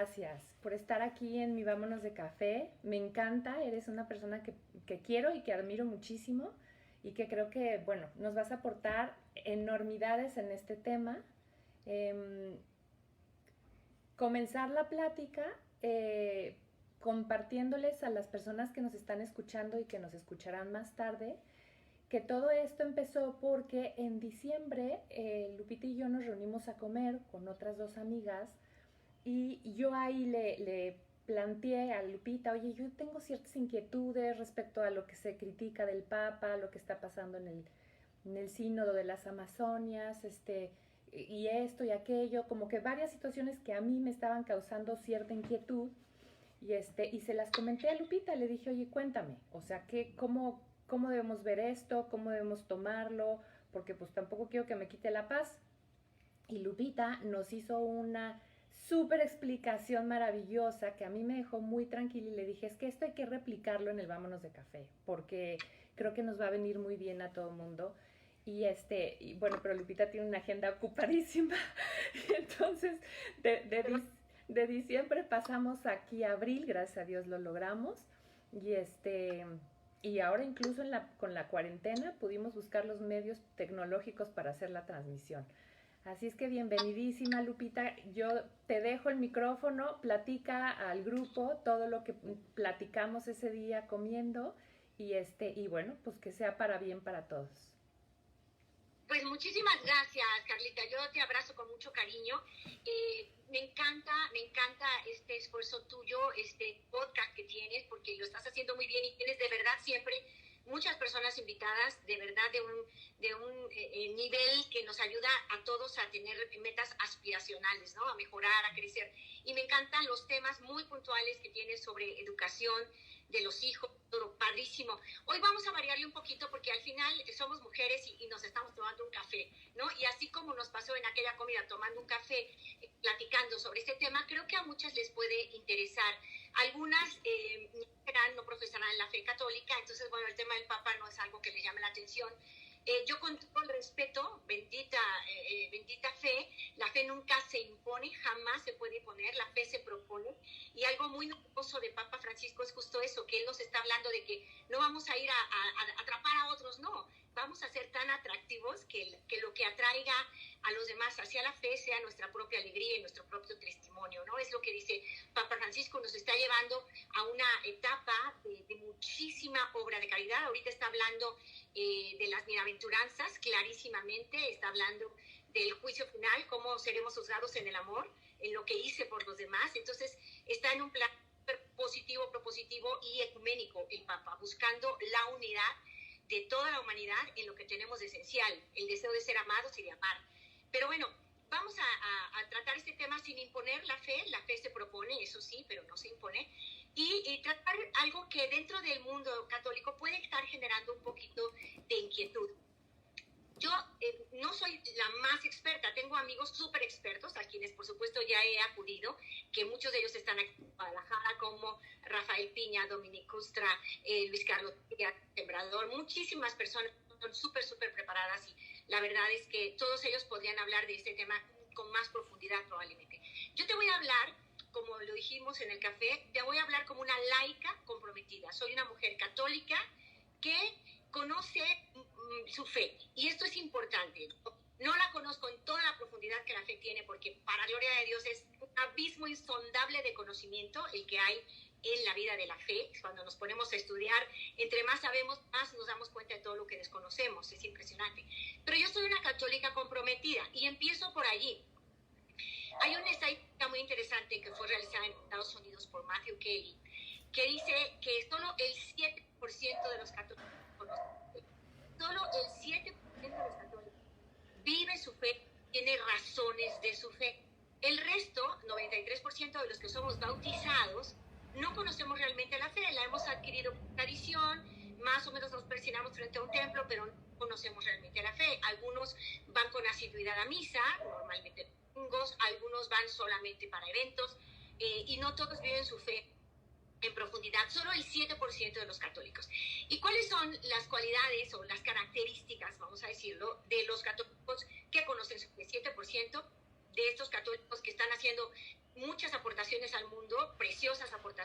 gracias por estar aquí en mi Vámonos de Café. Me encanta, eres una persona que quiero y que admiro muchísimo y que creo que, bueno, nos vas a aportar enormidades en este tema. Eh, Comenzar la plática compartiéndoles a las personas que nos están escuchando y que nos escucharán más tarde, que todo esto empezó porque en diciembre Lupita y yo nos reunimos a comer con otras dos amigas y yo ahí le planteé a Lupita, oye, yo tengo ciertas inquietudes respecto a lo que se critica del Papa, lo que está pasando en el sínodo de las Amazonias, y esto y aquello, como que varias situaciones que a mí me estaban causando cierta inquietud, y se las comenté a Lupita, le dije, oye, cuéntame, o sea, cómo debemos ver esto, cómo debemos tomarlo, porque pues tampoco quiero que me quite la paz. Y Lupita nos hizo una súper explicación maravillosa que a mí me dejó muy tranquila y le dije, es que esto hay que replicarlo en el Vámonos de Café, porque creo que nos va a venir muy bien a todo el mundo. Y bueno, pero Lupita tiene una agenda ocupadísima. Entonces, de diciembre pasamos aquí a abril, gracias a Dios lo logramos. Y y ahora incluso con la cuarentena pudimos buscar los medios tecnológicos para hacer la transmisión. Así es que bienvenidísima, Lupita. Yo te dejo el micrófono, platica al grupo todo lo que platicamos ese día comiendo y bueno, pues que sea para bien para todos. Pues muchísimas gracias, Carlita. Yo te abrazo con mucho cariño. Me encanta este esfuerzo tuyo, este podcast que tienes, porque lo estás haciendo muy bien y tienes de verdad siempre muchas personas invitadas, de verdad de un nivel que nos ayuda a todos a tener metas aspiracionales, ¿no? A mejorar, a crecer. Y me encantan los temas muy puntuales que tienes sobre educación de los hijos, todo padrísimo. Hoy vamos a variarle un poquito porque al final somos mujeres y nos estamos tomando un café, ¿no? Y así como nos pasó en aquella comida tomando un café, platicando sobre este tema, creo que a muchas les puede interesar. Algunas no profesarán la fe católica, entonces, bueno, el tema del Papa no es algo que les llame la atención. Yo con todo el respeto, bendita fe, la fe nunca se impone, jamás se puede imponer, la fe se propone. Y algo muy novedoso de Papa Francisco es justo eso, que él nos está hablando de que no vamos a ir a atrapar a otros, no. Vamos a ser tan atractivos que lo que atraiga a los demás hacia la fe sea nuestra propia alegría y nuestro propio testimonio, ¿no? Es lo que dice Papa Francisco, nos está llevando a una etapa de muchísima obra de caridad. Ahorita está hablando de las bienaventuranzas, clarísimamente, está hablando del juicio final, cómo seremos juzgados en el amor, en lo que hice por los demás. Entonces, está en un plan positivo, propositivo y ecuménico el Papa, buscando la unidad de toda la humanidad en lo que tenemos de esencial, el deseo de ser amados y de amar. Pero bueno, vamos a tratar este tema sin imponer la fe se propone, eso sí, pero no se impone, y tratar algo que dentro del mundo católico puede estar generando un poquito de inquietud. Yo no soy la más experta, tengo amigos súper expertos a quienes por supuesto ya he acudido, que muchos de ellos están aquí en Guadalajara, como Rafael Piña, Dominic Custra, Luis Carlos Sembrador, muchísimas personas son súper preparadas y la verdad es que todos ellos podrían hablar de este tema con más profundidad probablemente. Yo te voy a hablar, como lo dijimos en el café, te voy a hablar como una laica comprometida. Soy una mujer católica que conoce su fe, y esto es importante. No la conozco en toda la profundidad que la fe tiene, porque para gloria de Dios es un abismo insondable de conocimiento el que hay en la vida de la fe. Cuando nos ponemos a estudiar, entre más sabemos, más nos damos cuenta de todo lo que desconocemos. Es impresionante. Pero yo soy una católica comprometida y empiezo por allí. Hay una estadística muy interesante que fue realizada en Estados Unidos por Matthew Kelly, que dice que solo el 7% de los católicos solo el 7% de los católicos vive su fe, tiene razones de su fe. El resto, 93% de los que somos bautizados, no conocemos realmente la fe, la hemos adquirido por tradición, más o menos nos persinamos frente a un templo, pero no conocemos realmente la fe. Algunos van con asiduidad a misa, normalmente domingos, algunos van solamente para eventos, y no todos viven su fe en profundidad, solo el 7% de los católicos. ¿Y cuáles son las cualidades o las características, vamos a decirlo, de los católicos que conocen su fe? 7% de estos católicos que están haciendo muchas aportaciones al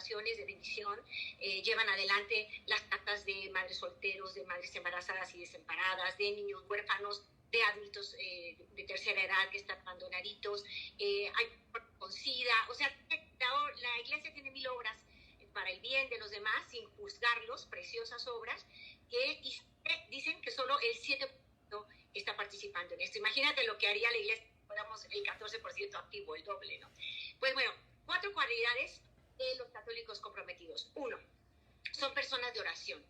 oraciones de bendición, llevan adelante las cartas de madres solteros, de madres embarazadas y desamparadas, de niños huérfanos, de adultos de tercera edad que están abandonaditos, hay con SIDA, o sea, la iglesia tiene 1000 obras para el bien de los demás, sin juzgarlos, preciosas obras, y dicen que solo el 7% está participando en esto. Imagínate lo que haría la iglesia si fuéramos el 14% activo, el doble, ¿no? Pues bueno, 4 cualidades de los católicos comprometidos. 1, son personas de oración.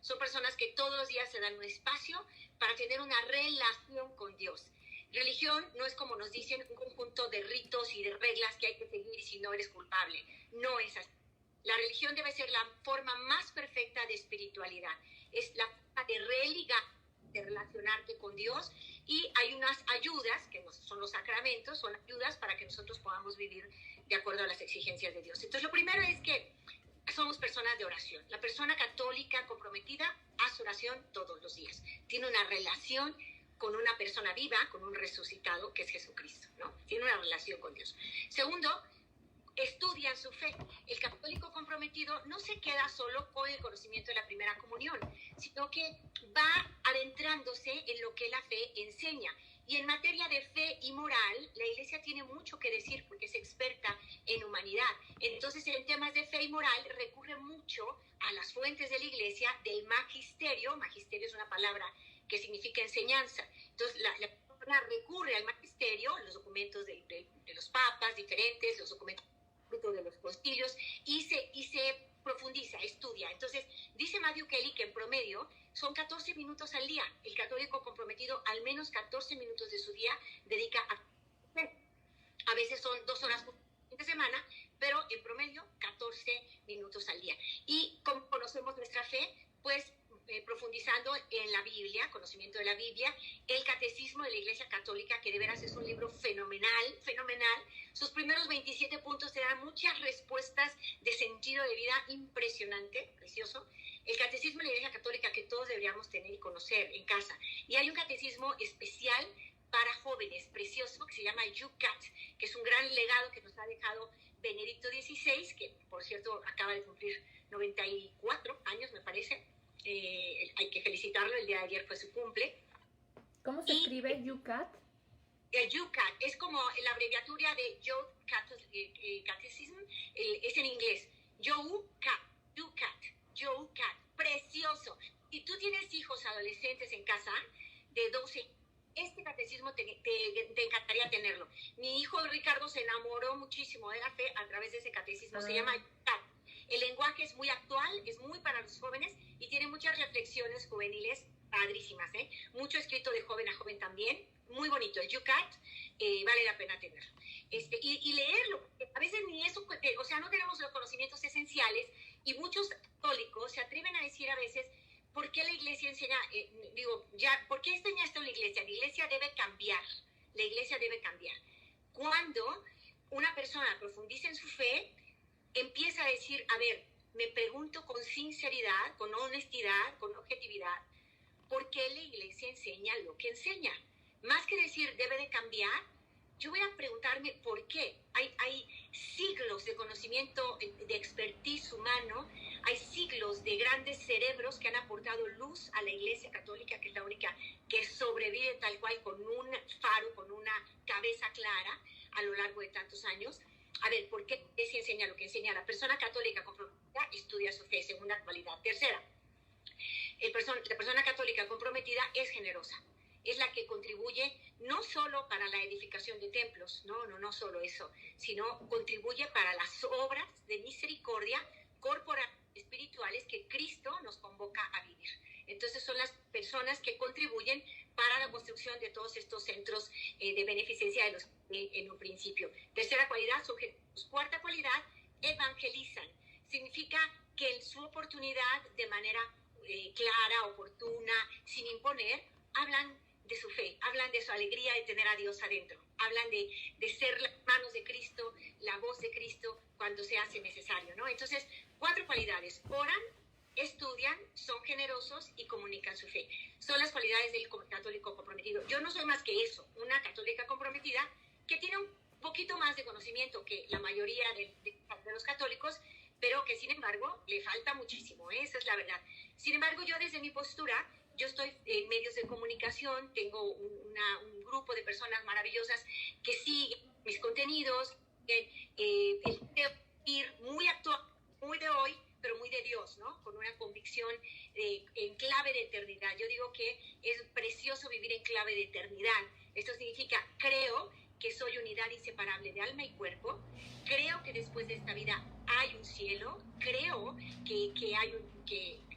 Son personas que todos los días se dan un espacio para tener una relación con Dios. Religión no es, como nos dicen, un conjunto de ritos y de reglas que hay que seguir si no eres culpable. No es así. La religión debe ser la forma más perfecta de espiritualidad. Es la forma de religar, de relacionarte con Dios, y hay unas ayudas, que son los sacramentos, son ayudas para que nosotros podamos vivir de acuerdo a las exigencias de Dios. Entonces, lo primero es que somos personas de oración. La persona católica comprometida hace oración todos los días. Tiene una relación con una persona viva, con un resucitado, que es Jesucristo, ¿no? Tiene una relación con Dios. Segundo, estudian su fe. El católico comprometido no se queda solo con el conocimiento de la primera comunión, sino que va adentrándose en lo que la fe enseña. Y en materia de fe y moral, la Iglesia tiene mucho que decir porque es experta en humanidad. Entonces, en temas de fe y moral, recurre mucho a las fuentes de la Iglesia, del magisterio. Magisterio es una palabra que significa enseñanza. Entonces, la persona recurre al magisterio, los documentos de los papas diferentes, los documentos de los concilios, y se profundiza, estudia. Entonces, dice Matthew Kelly que en promedio son 14 minutos al día. El católico comprometido al menos 14 minutos de su día dedica a veces son 2 horas por semana, pero en promedio 14 minutos al día. Y como conocemos nuestra fe, pues profundizando en la Biblia, conocimiento de la Biblia, el Catecismo de la Iglesia Católica, que de veras es un libro fenomenal. Sus primeros 27 puntos te dan muchas respuestas de sentido de vida impresionante, precioso. El Catecismo de la Iglesia Católica que todos deberíamos tener y conocer en casa. Y hay un catecismo especial para jóvenes, precioso, que se llama YOUCAT, que es un gran legado que nos ha dejado Benedicto XVI, que por cierto acaba de cumplir 94 años, me parece. Hay que felicitarlo, el día de ayer fue su cumple. ¿Cómo se escribe YOUCAT? YOUCAT es como la abreviatura de Youth Catechism, es en inglés. YOUCAT, precioso. Si tú tienes hijos adolescentes en casa de 12, este catecismo te encantaría tenerlo. Mi hijo Ricardo se enamoró muchísimo de la fe a través de ese catecismo. Se llama YOUCAT. El lenguaje es muy actual, es muy para los jóvenes y tiene muchas reflexiones juveniles padrísimas, ¿eh? Mucho escrito de joven a joven también, muy bonito. El YOUCAT vale la pena tenerlo. Y leerlo, porque a veces ni eso, o sea, no tenemos los conocimientos esenciales, y muchos católicos se atreven a decir a veces, ¿por qué la iglesia enseña? ¿Por qué enseña esto la iglesia? La iglesia debe cambiar. La iglesia debe cambiar. Cuando una persona profundiza en su fe, empieza a decir, a ver, me pregunto con sinceridad, con honestidad, con objetividad, ¿por qué la iglesia enseña lo que enseña? Más que decir, debe de cambiar, yo voy a preguntarme por qué. Hay siglos de conocimiento, de expertise humano, hay siglos de grandes cerebros que han aportado luz a la Iglesia Católica, que es la única que sobrevive tal cual, con un faro, con una cabeza clara a lo largo de tantos años. A ver, ¿por qué se enseña lo que enseña? La persona católica comprometida estudia su fe, segunda cualidad. Tercera, la persona católica comprometida es generosa. Es la que contribuye no solo para la edificación de templos, no solo eso, sino contribuye para las obras de misericordia corporales, espirituales que Cristo nos convoca a vivir. Entonces son las personas que contribuyen para la construcción de todos estos centros de beneficencia de los en un principio. Tercera cualidad, sujetos. Cuarta cualidad, evangelizan. Significa que en su oportunidad, de manera clara, oportuna, sin imponer, hablan de su fe, hablan de su alegría de tener a Dios adentro, hablan de ser las manos de Cristo, la voz de Cristo cuando se hace necesario, ¿no? Entonces, 4 cualidades: oran, estudian, son generosos y comunican su fe. Son las cualidades del católico comprometido. Yo no soy más que eso, una católica comprometida que tiene un poquito más de conocimiento que la mayoría de los católicos, pero que sin embargo le falta muchísimo, ¿eh? Esa es la verdad. Sin embargo, yo desde mi postura, yo estoy en medios de comunicación, tengo un grupo de personas maravillosas que siguen mis contenidos, el ir muy actual, muy de hoy, pero muy de Dios, ¿no? Con una convicción en clave de eternidad. Yo digo que es precioso vivir en clave de eternidad. Esto significa, creo que soy unidad inseparable de alma y cuerpo, creo que después de esta vida hay un cielo, creo que hay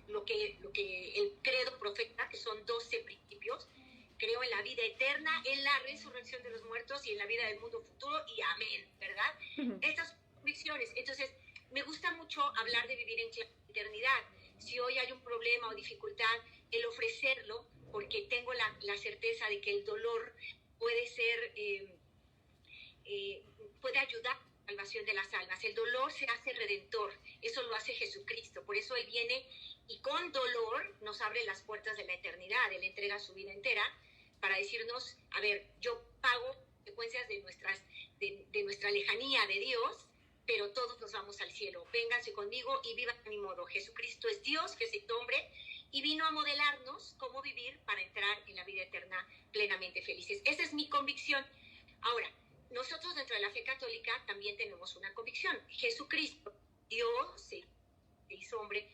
lo que el credo profeta, que son 12 principios, creo en la vida eterna, en la resurrección de los muertos y en la vida del mundo futuro, y amén, ¿verdad? Estas convicciones. Entonces, me gusta mucho hablar de vivir en eternidad. Si hoy hay un problema o dificultad, el ofrecerlo, porque tengo la certeza de que el dolor puede ser, puede ayudar a la salvación de las almas. El dolor se hace redentor, eso lo hace Jesucristo. Por eso Él viene y con dolor nos abre las puertas de la eternidad. Él entrega su vida entera para decirnos, a ver, yo pago consecuencias de nuestra lejanía de Dios, pero todos nos vamos al cielo. Vénganse conmigo y vivan a mi modo. Jesucristo es Dios, que es hombre, y vino a modelarnos cómo vivir para entrar en la vida eterna plenamente felices. Esa es mi convicción. Ahora, nosotros dentro de la fe católica también tenemos una convicción. Jesucristo, Dios, se hizo hombre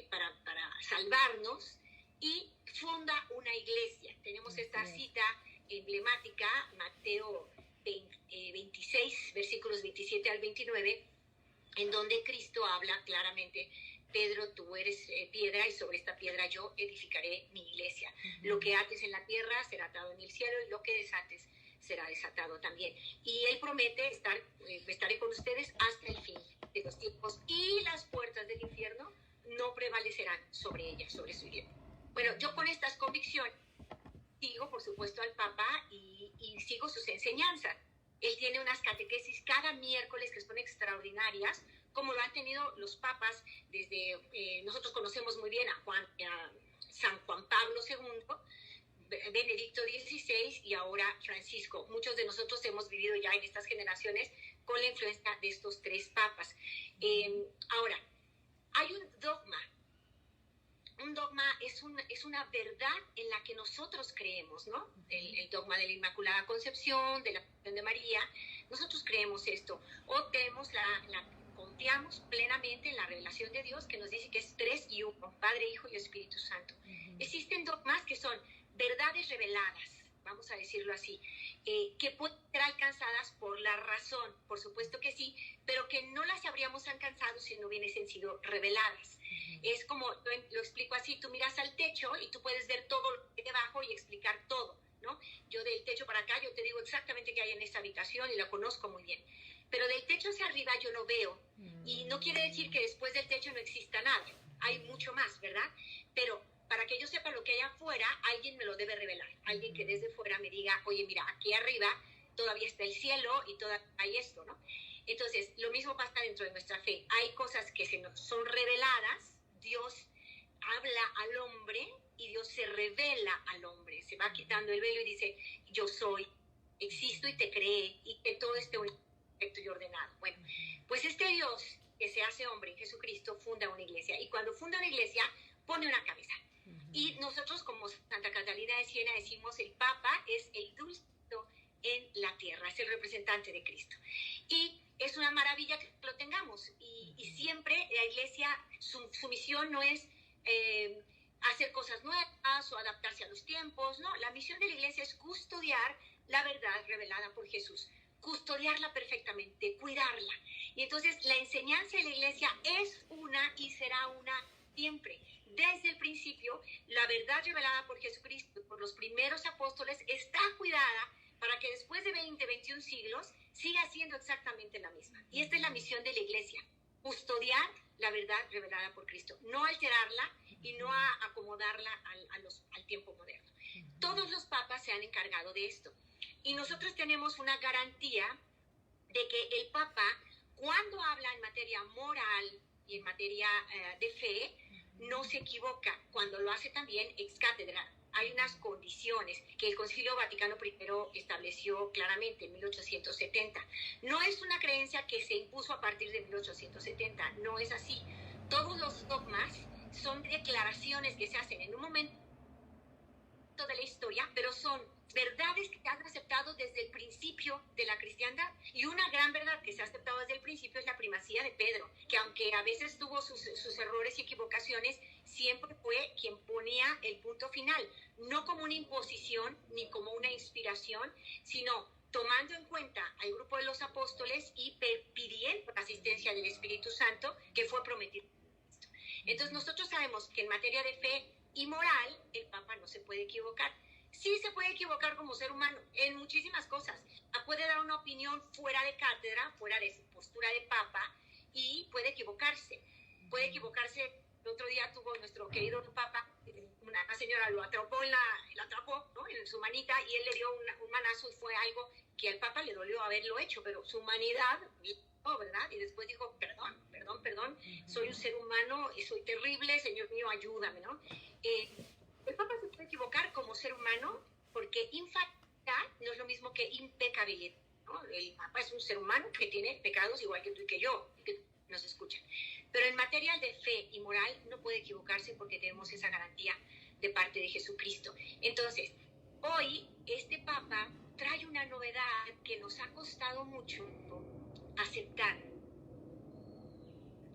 para salvarnos y funda una iglesia. Tenemos esta cita emblemática, Mateo 26, versículos 27 al 29, en donde Cristo habla claramente: Pedro, tú eres piedra, y sobre esta piedra yo edificaré mi iglesia. Lo que ates en la tierra será atado en el cielo, y lo que desates será desatado también. Y Él promete estaré con ustedes hasta el fin de los tiempos, y las puertas del infierno no prevalecerán sobre ella, sobre su iglesia. Bueno, yo con estas convicciones sigo, por supuesto, al Papa y sigo sus enseñanzas. Él tiene unas catequesis cada miércoles que son extraordinarias, como lo han tenido los papas desde, nosotros conocemos muy bien a San Juan Pablo II, Benedicto XVI y ahora Francisco. Muchos de nosotros hemos vivido ya en estas generaciones con la influencia de estos tres papas. Ahora, hay un dogma. Un dogma es una verdad en la que nosotros creemos, ¿no? El dogma de la Inmaculada Concepción, de la Virgen de María. Nosotros creemos esto. O confiamos plenamente en la revelación de Dios, que nos dice que es 3 y 1, Padre, Hijo y Espíritu Santo. Existen dogmas que son verdades reveladas, vamos a decirlo así, que pueden ser alcanzadas por la razón, por supuesto que sí, pero que no las habríamos alcanzado si no hubiesen sido reveladas. Es como, lo explico así: tú miras al techo y tú puedes ver todo lo que hay debajo y explicar todo, ¿no? Yo del techo para acá, yo te digo exactamente qué hay en esta habitación y la conozco muy bien. Pero del techo hacia arriba yo lo veo, y no quiere decir que después del techo no exista nada. Hay mucho más, ¿verdad? Pero para que yo sepa lo que hay afuera, alguien me lo debe revelar. Alguien que desde fuera me diga: oye, mira, aquí arriba todavía está el cielo y todavía hay esto, ¿no? Entonces, lo mismo pasa dentro de nuestra fe. Hay cosas que son reveladas. Dios habla al hombre y Dios se revela al hombre. Se va quitando el velo y dice: yo soy, existo y te creé, y que todo esté perfecto y ordenado. Bueno, pues este Dios que se hace hombre en Jesucristo funda una iglesia, y cuando funda una iglesia pone una cabeza. Y nosotros, como Santa Catalina de Siena, decimos: el Papa es el dulcito en la tierra, es el representante de Cristo. Y es una maravilla que lo tengamos. Y siempre la iglesia, su misión no es hacer cosas nuevas o adaptarse a los tiempos, no. La misión de la iglesia es custodiar la verdad revelada por Jesús, custodiarla perfectamente, cuidarla. Y entonces la enseñanza de la iglesia es una y será una siempre. Desde el principio, la verdad revelada por Jesucristo, por los primeros apóstoles, está cuidada para que después de 20, 21 siglos siga siendo exactamente la misma. Y esta es la misión de la iglesia: custodiar la verdad revelada por Cristo, no alterarla y no acomodarla al tiempo moderno. Todos los papas se han encargado de esto. Y nosotros tenemos una garantía de que el Papa, cuando habla en materia moral y en materia de fe, no se equivoca. Cuando lo hace también ex cátedra, hay unas condiciones que el Concilio Vaticano I estableció claramente en 1870. No es una creencia que se impuso a partir de 1870, no es así. Todos los dogmas son declaraciones que se hacen en un momento de la historia, pero son verdades que se han aceptado desde el principio de la cristiandad. Y una gran verdad que se ha aceptado desde el principio es la primacía de Pedro, que aunque a veces tuvo sus errores y equivocaciones, siempre fue quien ponía el punto final, no como una imposición ni como una inspiración, sino tomando en cuenta al grupo de los apóstoles y pidiendo la asistencia del Espíritu Santo que fue prometido. Entonces nosotros sabemos que en materia de fe y moral, el Papa no se puede equivocar. Sí se puede equivocar como ser humano en muchísimas cosas. Puede dar una opinión fuera de cátedra, fuera de su postura de Papa, y puede equivocarse. Puede equivocarse. El otro día tuvo nuestro querido Papa, una señora lo atrapó, ¿no? En su manita, y él le dio un manazo, y fue algo que al Papa le dolió haberlo hecho, pero su humanidad, ¿verdad? Y después dijo, perdón, soy un ser humano y soy terrible, Señor mío, ayúdame, ¿no? El Papa se puede equivocar como ser humano, porque infactar no es lo mismo que impecabilidad, ¿no? El Papa es un ser humano que tiene pecados igual que tú y que yo, que nos escuchan. Pero en materia de fe y moral no puede equivocarse, porque tenemos esa garantía de parte de Jesucristo. Entonces, hoy este Papa trae una novedad que nos ha costado mucho aceptar.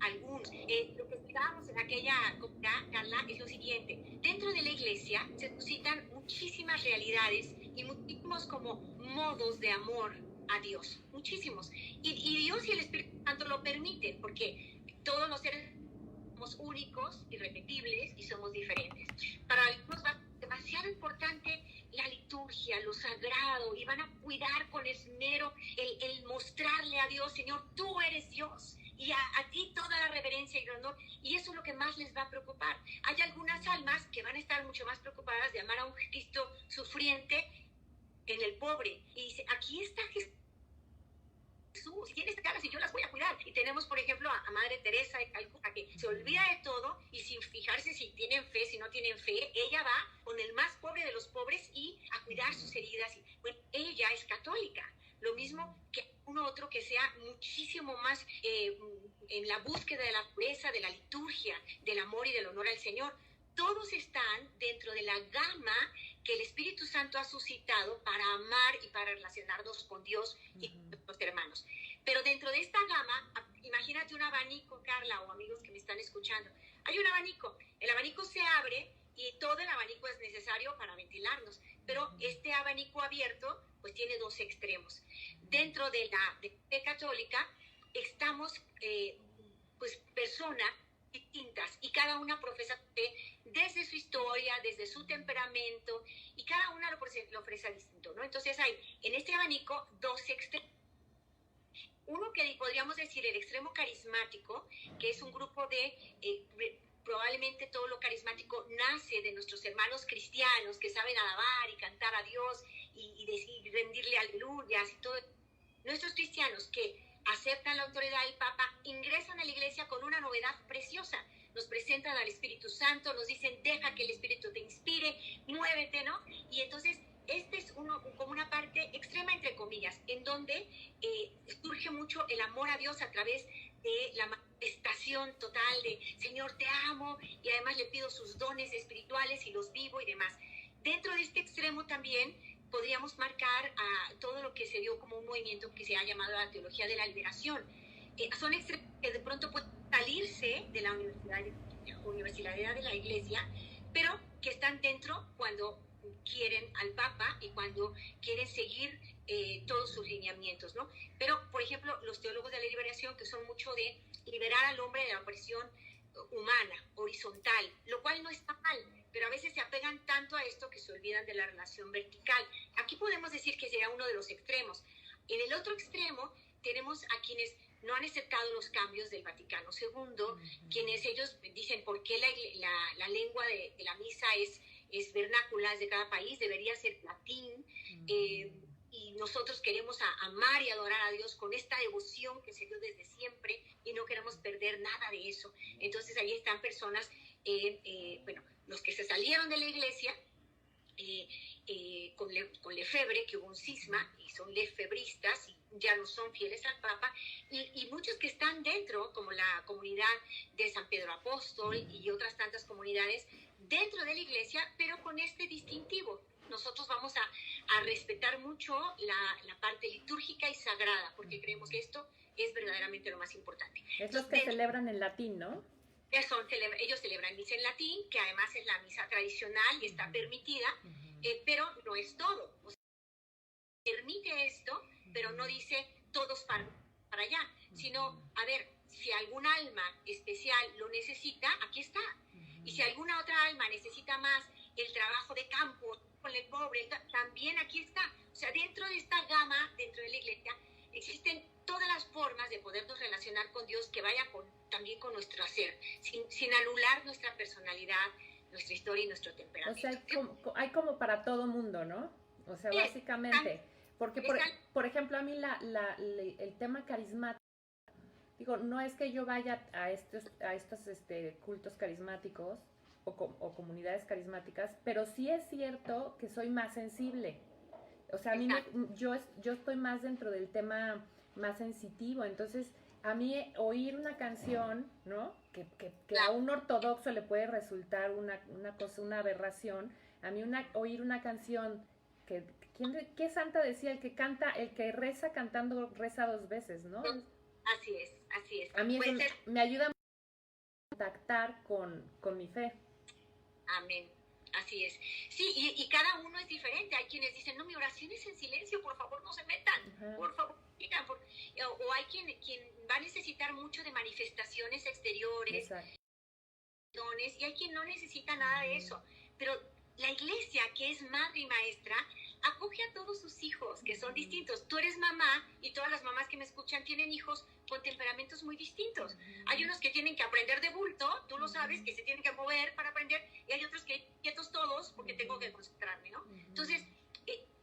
Algunos. Lo que explicábamos en aquella comunidad, Carla, es lo siguiente. Dentro de la iglesia se suscitan muchísimas realidades y muchísimos como modos de amor a Dios. Muchísimos. Y Dios y el Espíritu Santo lo permiten, porque todos los seres somos únicos, irrepetibles y somos diferentes. Para algunos va a ser demasiado importante la liturgia, lo sagrado, y van a cuidar con esmero el mostrarle a Dios, Señor, tú eres Dios. Y a ti toda la reverencia y el honor, y eso es lo que más les va a preocupar. Hay algunas almas que van a estar mucho más preocupadas de amar a un Cristo sufriente en el pobre. Y dice, aquí está Jesús, si tienes caras y yo las voy a cuidar. Y tenemos, por ejemplo, a Madre Teresa de Calcuta, que se olvida de todo y sin fijarse si tienen fe, si no tienen fe, ella va con el más pobre de los pobres y a cuidar sus heridas. Y, bueno, ella es católica. Lo mismo que uno otro que sea muchísimo más en la búsqueda de la pureza, de la liturgia, del amor y del honor al Señor. Todos están dentro de la gama que el Espíritu Santo ha suscitado para amar y para relacionarnos con Dios y con nuestros hermanos. Pero dentro de esta gama, imagínate un abanico, Carla, o amigos que me están escuchando. Hay un abanico, el abanico se abre y todo el abanico es necesario para ventilarnos, pero este abanico abierto pues tiene dos extremos. Dentro de la fe católica estamos pues personas distintas, y cada una profesa fe desde su historia, desde su temperamento, y cada una lo ofrece distinto, ¿no? Entonces hay en este abanico dos extremos. Uno que podríamos decir el extremo carismático, que es un grupo de probablemente todo lo carismático nace de nuestros hermanos cristianos que saben alabar y cantar a Dios y rendirle aleluyas y todo. Nuestros cristianos que aceptan la autoridad del Papa ingresan a la iglesia con una novedad preciosa. Nos presentan al Espíritu Santo, nos dicen, deja que el Espíritu te inspire, muévete, ¿no? Y entonces este es como una parte extrema, entre comillas, en donde surge mucho el amor a Dios a través de la manifestación total de Señor, te amo, y además le pido sus dones espirituales y los vivo y demás. Dentro de este extremo también podríamos marcar a todo lo que se dio como un movimiento que se ha llamado la teología de la liberación. Son extremos que de pronto pueden salirse de la universalidad de la iglesia, pero que están dentro cuando quieren al Papa y cuando quieren seguir todos sus lineamientos, ¿no? Pero, por ejemplo, los teólogos de la liberación, que son mucho de liberar al hombre de la opresión humana, horizontal, lo cual no está mal, pero a veces se apegan tanto a esto que se olvidan de la relación vertical. Aquí podemos decir que sería uno de los extremos. En el otro extremo tenemos a quienes no han aceptado los cambios del Vaticano II, quienes ellos dicen por qué la lengua de la misa es vernácula, es de cada país, debería ser latín, y nosotros queremos amar y adorar a Dios con esta devoción que se dio desde siempre y no queremos perder nada de eso. Entonces ahí están personas, bueno, los que se salieron de la iglesia con Lefebvre, que hubo un cisma y son lefebristas y ya no son fieles al Papa, y muchos que están dentro, como la comunidad de San Pedro Apóstol y otras tantas comunidades dentro de la iglesia, pero con este distintivo. Nosotros vamos a respetar mucho la parte litúrgica y sagrada, porque creemos que esto es verdaderamente lo más importante. Es los que celebran en latín, ¿no? Ellos celebran misa en latín, que además es la misa tradicional y está permitida, pero no es todo. O sea, permite esto, pero no dice todos para allá, sino, a ver, si algún alma especial lo necesita, aquí está. Y si alguna otra alma necesita más el trabajo de campo con el pobre, también aquí está. O sea, dentro de esta gama, dentro de la iglesia, existen todas las formas de podernos relacionar con Dios que vaya también con nuestro hacer, sin anular nuestra personalidad, nuestra historia y nuestro temperamento. O sea, hay como para todo mundo, ¿no? O sea, básicamente, porque por ejemplo, a mí el tema carismático, digo, no es que yo vaya a estos cultos carismáticos o comunidades carismáticas, pero sí es cierto que soy más sensible. O sea, a mí yo estoy más dentro del tema más sensitivo, entonces a mí oír una canción, ¿no? Que a un ortodoxo le puede resultar una aberración. A mí oír una canción ¿qué santa decía? El que reza cantando reza dos veces, ¿no? Así es. A mí eso me ayuda a contactar con mi fe. Amén. Así es. Sí, y cada uno es diferente. Hay quienes dicen, no, mi oración es en silencio, por favor no se metan, por favor digan. O hay quien va a necesitar mucho de manifestaciones exteriores, dones, y hay quien no necesita nada de eso. Pero la iglesia, que es madre y maestra, acoge a todos sus hijos, que son distintos. Tú eres mamá, y todas las mamás que me escuchan tienen hijos con temperamentos muy distintos. Hay unos que tienen que aprender de bulto, tú lo sabes, que se tienen que mover para aprender, y hay otros que quietos todos porque tengo que concentrarme, ¿no? Entonces,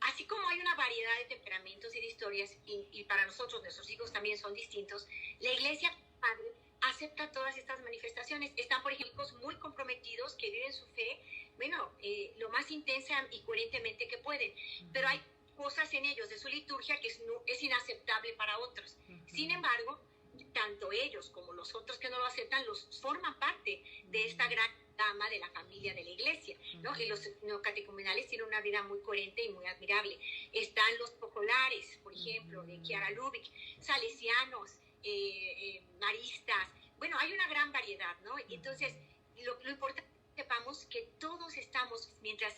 así como hay una variedad de temperamentos y de historias, y para nosotros, nuestros hijos también son distintos, la iglesia padre acepta todas estas manifestaciones. Están, por ejemplo, muy comprometidos, que viven su fe, bueno, lo más intensa y coherentemente que pueden, pero hay cosas en ellos de su liturgia que es inaceptable para otros. Sin embargo, tanto ellos como los otros que no lo aceptan los forman parte de esta gran gama de la familia de la iglesia, ¿no? Y los neocatecumenales tienen una vida muy coherente y muy admirable. Están los populares, por ejemplo, de Chiara Lubich, salesianos, maristas. Bueno, hay una gran variedad, ¿no? Y entonces, lo importante es que sepamos que todos estamos, mientras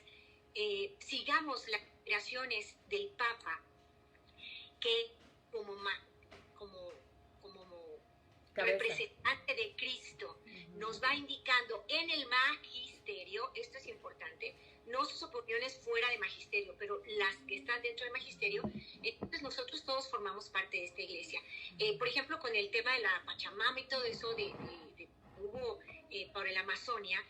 sigamos las inspiraciones del Papa, que como representante de Cristo nos va indicando en el magisterio, esto es importante, no sus opiniones fuera de magisterio, pero las que están dentro del magisterio, entonces nosotros todos formamos parte de esta iglesia. Por ejemplo, con el tema de la Pachamama y todo eso hubo por la Amazonia,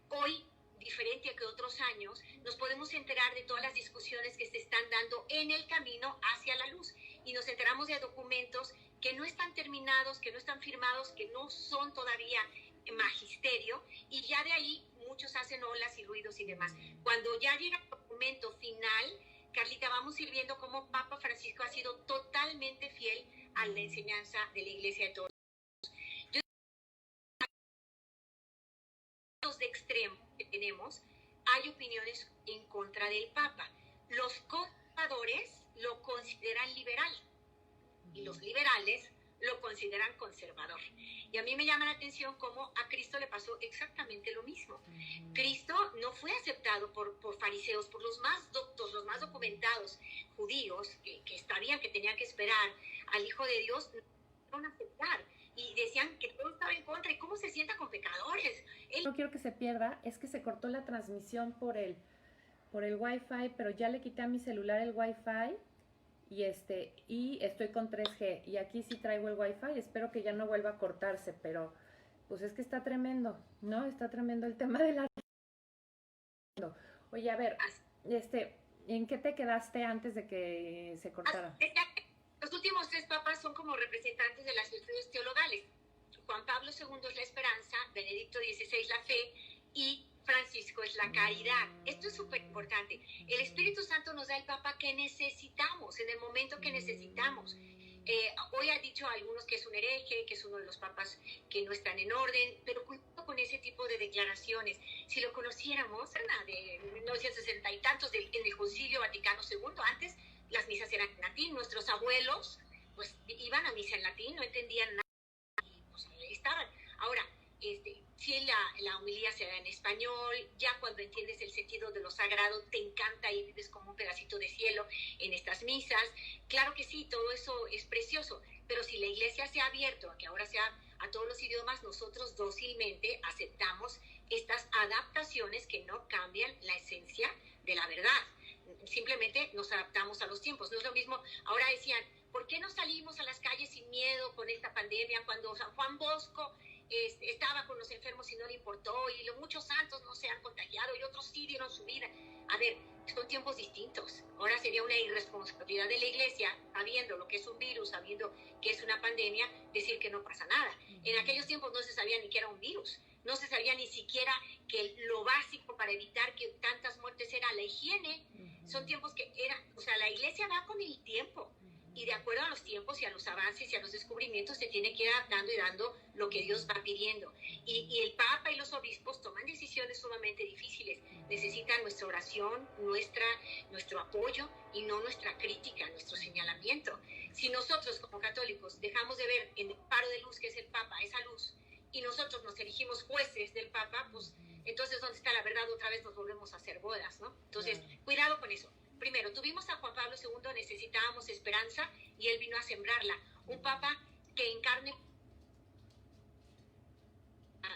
hoy, diferente a que otros años, nos podemos enterar de todas las discusiones que se están dando en el camino hacia la luz, y nos enteramos de documentos que no están terminados, que no están firmados, que no son todavía magisterio, y ya de ahí muchos hacen olas y ruidos y demás. Cuando ya llega el documento final, Carlita, vamos a ir viendo cómo Papa Francisco ha sido totalmente fiel a la enseñanza de la iglesia de todos. De extremo que tenemos, hay opiniones en contra del Papa. Los conservadores lo consideran liberal y los liberales lo consideran conservador. Y a mí me llama la atención cómo a Cristo le pasó exactamente lo mismo. Cristo no fue aceptado por fariseos, por los más doctos, los más documentados judíos que sabían que tenían que esperar al Hijo de Dios, no iban a aceptar. Y decían que todo estaba en contra, y cómo se sienta con pecadores. No quiero que se pierda, es que se cortó la transmisión por el Wi-Fi, pero ya le quité a mi celular el Wi-Fi y estoy con 3G, y aquí sí traigo el Wi-Fi, espero que ya no vuelva a cortarse, pero pues es que está tremendo, ¿no? Está tremendo el tema de la... Oye, a ver, ¿en qué te quedaste antes de que se cortara? Los últimos tres papas son como representantes de las virtudes teologales. Juan Pablo II es la esperanza, Benedicto XVI la fe, y Francisco es la la caridad. Esto es súper importante. El Espíritu Santo nos da el Papa que necesitamos, en el momento que necesitamos. Hoy ha dicho a algunos que es un hereje, que es uno de los papas que no están en orden, pero cuidado con ese tipo de declaraciones. Si lo conociéramos, de 1960 y tantos, en el Concilio Vaticano II, antes las misas eran en latín, nuestros abuelos pues iban a misa en latín, no entendían nada, y pues ahí estaban. Ahora, si la homilía se da en español, ya cuando entiendes el sentido de lo sagrado, te encanta y vives como un pedacito de cielo en estas misas. Claro que sí, todo eso es precioso, pero si la iglesia se ha abierto a que ahora sea a todos los idiomas, nosotros dócilmente aceptamos estas adaptaciones que no cambian la esencia de la verdad. Simplemente nos adaptamos a los tiempos. No es lo mismo, ahora decían, ¿por qué no salimos a las calles sin miedo con esta pandemia cuando San Juan Bosco estaba con los enfermos y no le importó, y los muchos santos no se han contagiado y otros sí dieron su vida? A ver, son tiempos distintos. Ahora sería una irresponsabilidad de la iglesia, sabiendo lo que es un virus, sabiendo que es una pandemia, decir que no pasa nada. En aquellos tiempos no se sabía ni que era un virus, no se sabía ni siquiera que lo básico para evitar que tantas muertes era la higiene. Son tiempos que la iglesia va con el tiempo, y de acuerdo a los tiempos y a los avances y a los descubrimientos se tiene que ir adaptando y dando lo que Dios va pidiendo. Y el Papa y los obispos toman decisiones sumamente difíciles. Necesitan nuestra oración, nuestro apoyo, y no nuestra crítica, nuestro señalamiento. Si nosotros como católicos dejamos de ver en el faro de luz que es el Papa esa luz, y nosotros nos elegimos jueces del Papa, pues entonces ¿dónde está la verdad? Otra vez nos volvemos a hacer bodas, ¿no? Entonces, cuidado con eso. Primero, tuvimos a Juan Pablo II, necesitábamos esperanza y él vino a sembrarla. Un papa que encarne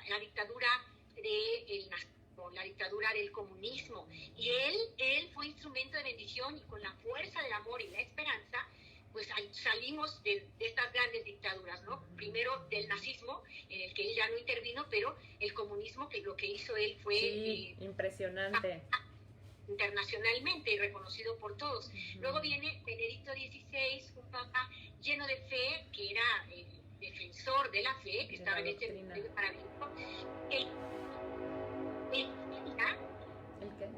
la dictadura del nazismo, la dictadura del comunismo. Y él fue instrumento de bendición, y con la fuerza del amor y la esperanza, pues salimos de estas grandes dictaduras, ¿no? Primero del nazismo, en el que él ya no intervino, pero el comunismo, que lo que hizo él fue... Sí, impresionante. Internacionalmente y reconocido por todos. Luego viene Benedicto XVI, un papa lleno de fe, que era defensor de la fe, que estaba en este maravilloso. Él enseña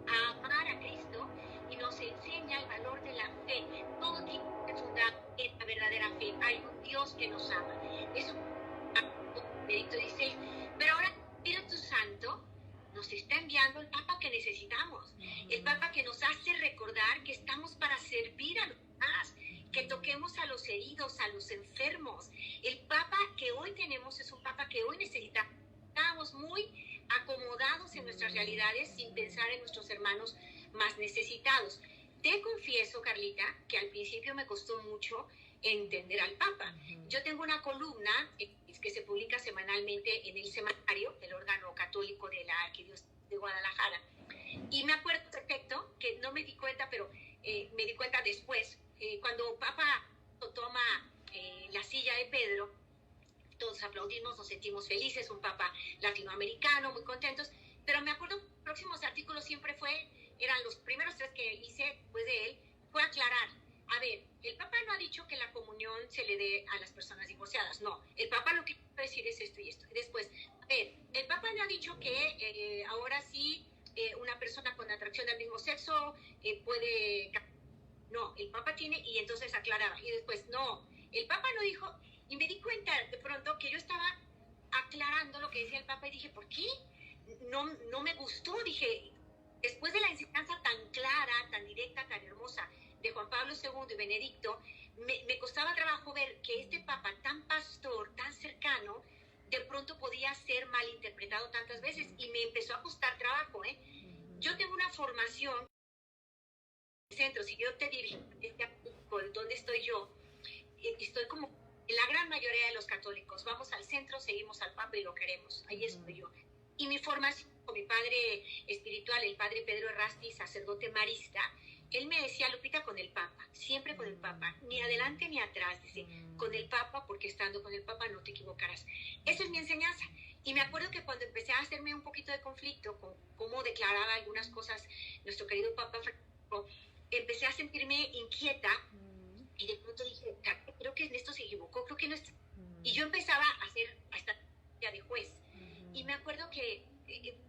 a amar a Cristo y nos enseña el valor de la fe. Todo tiene que fundar en la verdadera fe. Hay un Dios que nos ama. Eso es Benedicto XVI. Pero ahora el Espíritu Santo nos está enviando el Papa que necesitamos, el Papa que nos hace recordar que estamos para servir a los demás, que toquemos a los heridos, a los enfermos. El Papa que hoy tenemos es un Papa que hoy necesitamos. Estamos muy acomodados en nuestras realidades sin pensar en nuestros hermanos más necesitados. Te confieso, Carlita, que al principio me costó mucho entender al Papa. Yo tengo una columna que se publica semanalmente en el Semanario, el órgano católico de la Arquidiócesis de Guadalajara. Y me acuerdo perfecto que no me di cuenta, pero me di cuenta después, cuando Papa toma la silla de Pedro, todos aplaudimos, nos sentimos felices, un Papa latinoamericano, muy contentos, pero me acuerdo, próximos artículos siempre eran los primeros 3 que hice después de él, fue aclarar. A ver, el Papa no ha dicho que la comunión se le dé a las personas divorciadas, no. El Papa lo que quiere decir es esto y esto. Y después, a ver, el Papa no ha dicho que ahora sí una persona con atracción del mismo sexo puede... No, el Papa tiene, y entonces aclaraba. Y después, no, el Papa no dijo, y me di cuenta de pronto que yo estaba aclarando lo que decía el Papa y dije, ¿por qué? No me gustó, dije, después de la enseñanza tan clara, tan directa, tan hermosa, de Juan Pablo II y Benedicto, me costaba trabajo ver que este Papa tan pastor, tan cercano, de pronto podía ser malinterpretado tantas veces, y me empezó a costar trabajo, ¿eh? Yo tengo una formación en centro, si yo te dirijo por dónde estoy yo, estoy como la gran mayoría de los católicos, vamos al centro, seguimos al Papa y lo queremos, ahí estoy yo. Y mi formación con mi padre espiritual, el padre Pedro Errasti, sacerdote marista, él me decía, Lupita, con el Papa, siempre con el Papa, ni adelante ni atrás, dice, con el Papa, porque estando con el Papa no te equivocarás. Esa es mi enseñanza. Y me acuerdo que cuando empecé a hacerme un poquito de conflicto con cómo declaraba algunas cosas nuestro querido Papa Francisco, empecé a sentirme inquieta, y de pronto dije, creo que en esto se equivocó, creo que no está. Y yo empezaba a estar de juez. Y me acuerdo que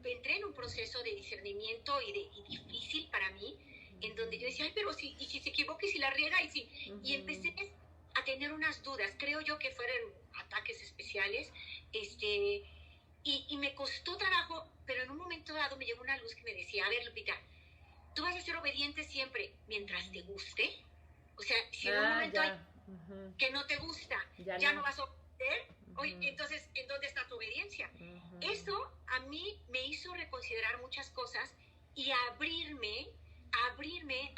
entré en un proceso de discernimiento y difícil para mí, en donde yo decía, ay, pero y si se equivoca y si la riega, y empecé a tener unas dudas, creo yo que fueron ataques especiales, y me costó trabajo, pero en un momento dado me llegó una luz que me decía, a ver, Lupita, tú vas a ser obediente siempre mientras te guste. O sea, si en un momento hay que no te gusta, ya no vas a obedecer, oye, entonces, ¿en dónde está tu obediencia? Eso a mí me hizo reconsiderar muchas cosas y abrirme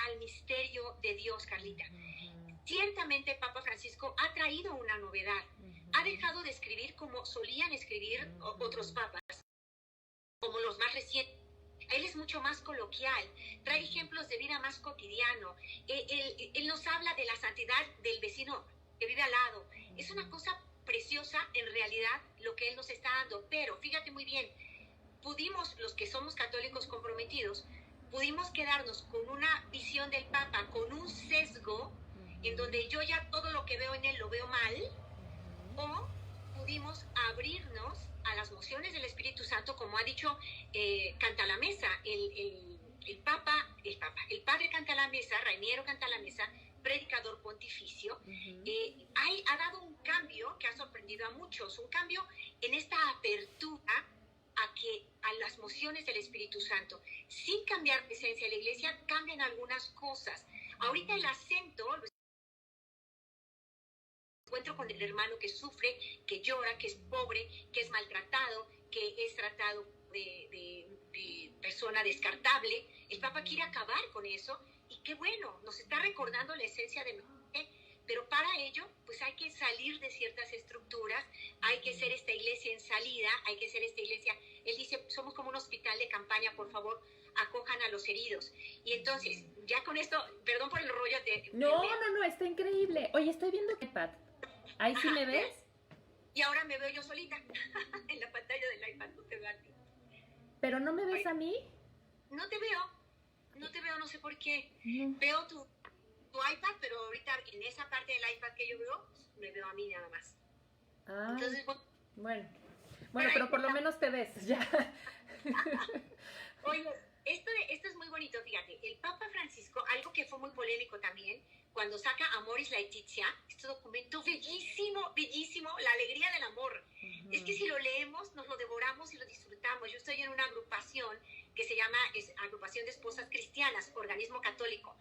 al misterio de Dios, Carlita. Ciertamente Papa Francisco ha traído una novedad. Ha dejado de escribir como solían escribir otros papas, como los más recientes. Él es mucho más coloquial, trae ejemplos de vida más cotidiano. Él nos habla de la santidad del vecino que vive al lado. Es una cosa preciosa en realidad lo que él nos está dando. Pero fíjate muy bien, pudimos, los que somos católicos comprometidos, pudimos quedarnos con una visión del Papa, con un sesgo en donde yo ya todo lo que veo en él lo veo mal, o pudimos abrirnos a las mociones del Espíritu Santo, como ha dicho Cantalamessa, el padre Cantalamessa, Rainiero Cantalamessa, predicador pontificio, ha dado un cambio que ha sorprendido a muchos, un cambio en esta apertura a las mociones del Espíritu Santo. Sin cambiar presencia de la Iglesia, cambian algunas cosas. Ahorita el acento lo encuentro con el hermano que sufre, que llora, que es pobre, que es maltratado, que es tratado de persona descartable. El Papa quiere acabar con eso y qué bueno, nos está recordando la esencia de nuestra fe, pero para ello pues hay que salir de ciertas estructuras, hay que ser esta iglesia en salida, hay que ser esta iglesia. Él dice, somos como un hospital de campaña, por favor, acojan a los heridos. Y entonces, ya con esto, perdón por el rollo de... No, está increíble. Oye, estoy viendo que iPad. ¿Ahí sí me ves? Y ahora me veo yo solita en la pantalla del iPad, no te veo a ti. ¿Pero no me ves a mí? No te veo, no sé por qué. Veo tu iPad, pero ahorita en esa parte del iPad que yo veo, me veo a mí nada más. Entonces, bueno, pero por lo menos te ves, ya. Oye, esto es muy bonito, fíjate. El Papa Francisco, algo que fue muy polémico también, cuando saca Amoris Laetitia, este documento bellísimo, bellísimo, la alegría del amor. Es que si lo leemos, nos lo devoramos y lo disfrutamos. Yo estoy en una agrupación que se llama Agrupación de Esposas Cristianas, organismo católico,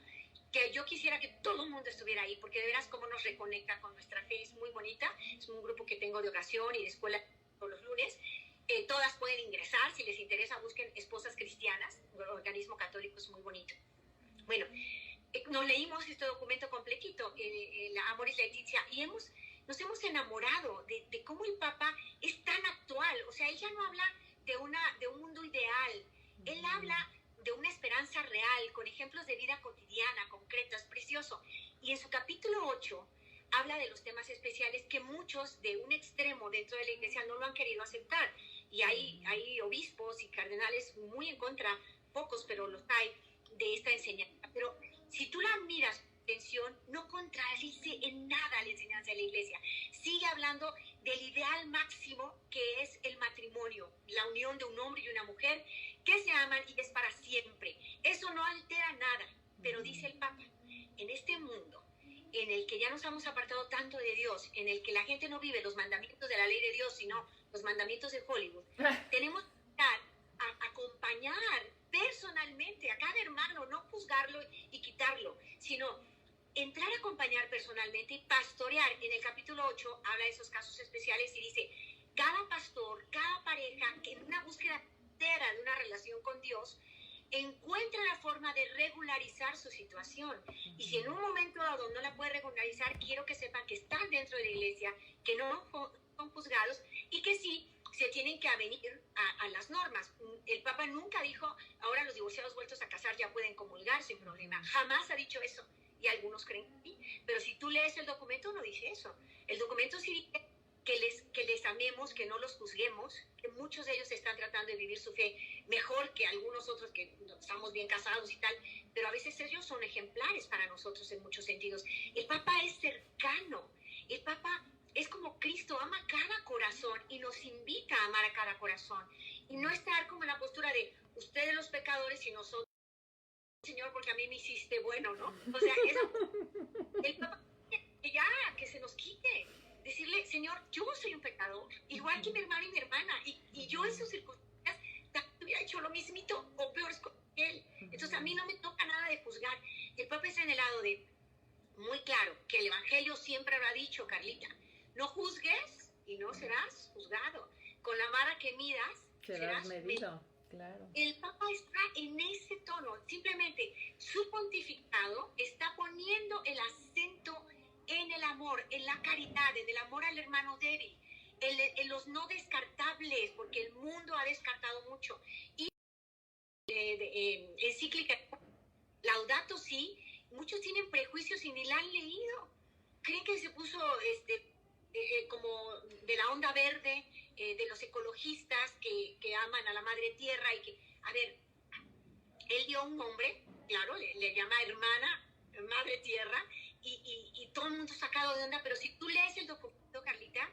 que yo quisiera que todo el mundo estuviera ahí, porque de veras cómo nos reconecta con nuestra fe, es muy bonita. Es un grupo que tengo de oración y de escuela todos los lunes. Todas pueden ingresar, si les interesa, busquen Esposas Cristianas, organismo católico, es muy bonito. Bueno, nos leímos este documento completito, la Amoris Laetitia, y nos hemos enamorado de cómo el Papa es tan actual. O sea, él ya no habla de un mundo ideal, él habla de una esperanza real, con ejemplos de vida cotidiana, concretas, precioso. Y en su capítulo 8 habla de los temas especiales que muchos de un extremo dentro de la iglesia no lo han querido aceptar. Y hay obispos y cardenales muy en contra, pocos, pero los hay, de esta enseñanza. Pero si tú la miras con atención, no contradice en nada la enseñanza de la iglesia. Sigue hablando del ideal máximo que es el matrimonio, la unión de un hombre y una mujer que se aman y es para siempre. Eso no altera nada, pero dice el Papa, en este mundo en el que ya nos hemos apartado tanto de Dios, en el que la gente no vive los mandamientos de la ley de Dios, sino los mandamientos de Hollywood, tenemos que estar a acompañar personalmente a cada hermano, no juzgarlo y quitarlo, sino entrar a acompañar personalmente y pastorear. En el capítulo 8 habla de esos casos especiales y dice, cada pastor, cada pareja, en una búsqueda entera de una relación con Dios, encuentra la forma de regularizar su situación. Y si en un momento dado no la puede regularizar, quiero que sepan que están dentro de la iglesia, que no son juzgados y que sí se tienen que avenir a las normas. El Papa nunca dijo, ahora los divorciados vueltos a casar ya pueden comulgar sin problema. Jamás ha dicho eso. Y algunos creen que sí. Pero si tú lees el documento, no dice eso. El documento sí dice que les amemos, que no los juzguemos, que muchos de ellos están tratando de vivir su fe mejor que algunos otros que estamos bien casados y tal, pero a veces ellos son ejemplares para nosotros en muchos sentidos. El Papa es cercano, el Papa es como Cristo, ama cada corazón y nos invita a amar a cada corazón. y no estar como en la postura de ustedes los pecadores y nosotros, Señor, porque a mí me hiciste bueno, ¿no? O sea, el papá, que se nos quite, decirle, Señor, yo soy un pecador, igual que mi hermano y mi hermana, y yo en sus circunstancias también hubiera hecho lo mismito o peor que él. Entonces a mí no me toca nada de juzgar. El Papa está en el lado de, muy claro, que el Evangelio siempre lo ha dicho, Carlita, no juzgues y no serás juzgado. Con la vara que midas, serás medido. Claro. El Papa está en ese tono, simplemente su pontificado está poniendo el acento en el amor, en la caridad, en el amor al hermano débil, en los no descartables, porque el mundo ha descartado mucho. Y encíclica Laudato Si, muchos tienen prejuicios y ni la han leído. Creen que se puso como de la onda verde, de los ecologistas que aman a la madre tierra y que, a ver, él dio un nombre, claro, le llama hermana, madre tierra, y todo el mundo sacado de onda, pero si tú lees el documento, Carlita,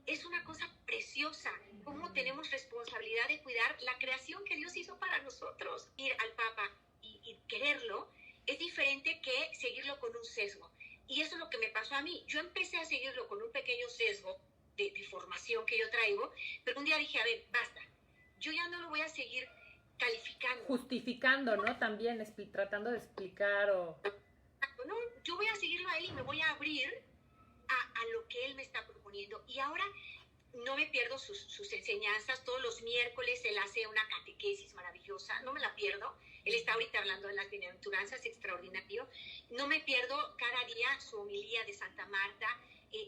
es una cosa preciosa, cómo tenemos responsabilidad de cuidar la creación que Dios hizo para nosotros. Ir al Papa y quererlo es diferente que seguirlo con un sesgo. Y eso es lo que me pasó a mí. Yo empecé a seguirlo con un pequeño sesgo de formación que yo traigo, pero un día dije, a ver, basta, yo ya no lo voy a seguir calificando. Justificando, ¿no? También tratando de explicar o... No, yo voy a seguirlo a él y me voy a abrir a lo que él me está proponiendo. Y ahora no me pierdo sus enseñanzas. Todos los miércoles él hace una catequesis maravillosa, no me la pierdo. Él está ahorita hablando de las bienaventuranzas, extraordinario. No me pierdo cada día su homilía de Santa Marta,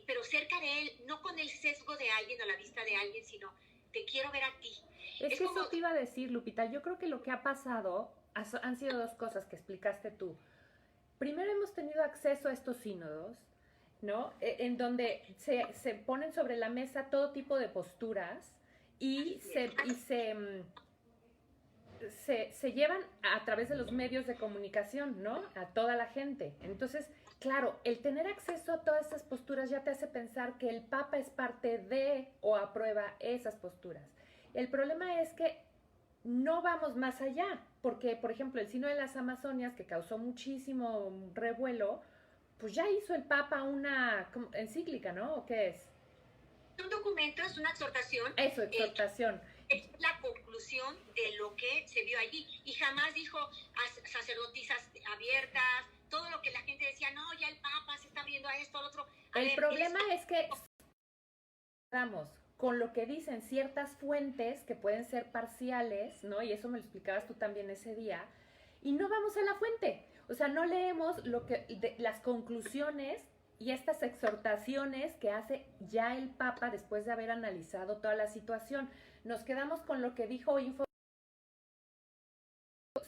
pero cerca de él, no con el sesgo de alguien o la vista de alguien, sino te quiero ver a ti. Es que como... eso te iba a decir, Lupita. Yo creo que lo que ha pasado han sido dos cosas que explicaste tú. Primero, hemos tenido acceso a estos sínodos, ¿no? En donde se ponen sobre la mesa todo tipo de posturas y se llevan a través de los medios de comunicación, ¿no? A toda la gente. Entonces, claro, el tener acceso a todas esas posturas ya te hace pensar que el Papa es parte de o aprueba esas posturas. El problema es que no vamos más allá, porque, por ejemplo, el Sínodo de las Amazonias, que causó muchísimo revuelo, pues ya hizo el Papa una encíclica, ¿no? ¿O qué es? Un documento, es una exhortación. Eso, exhortación. Es la conclusión de lo que se vio allí. Y jamás dijo a sacerdotisas abiertas, todo lo que la gente decía, no, ya el Papa se está abriendo a esto, al otro. El problema es que vamos con lo que dicen ciertas fuentes que pueden ser parciales, ¿no? Y eso me lo explicabas tú también ese día, y no vamos a la fuente. O sea, no leemos las conclusiones y estas exhortaciones que hace ya el Papa después de haber analizado toda la situación. Nos quedamos con lo que dijo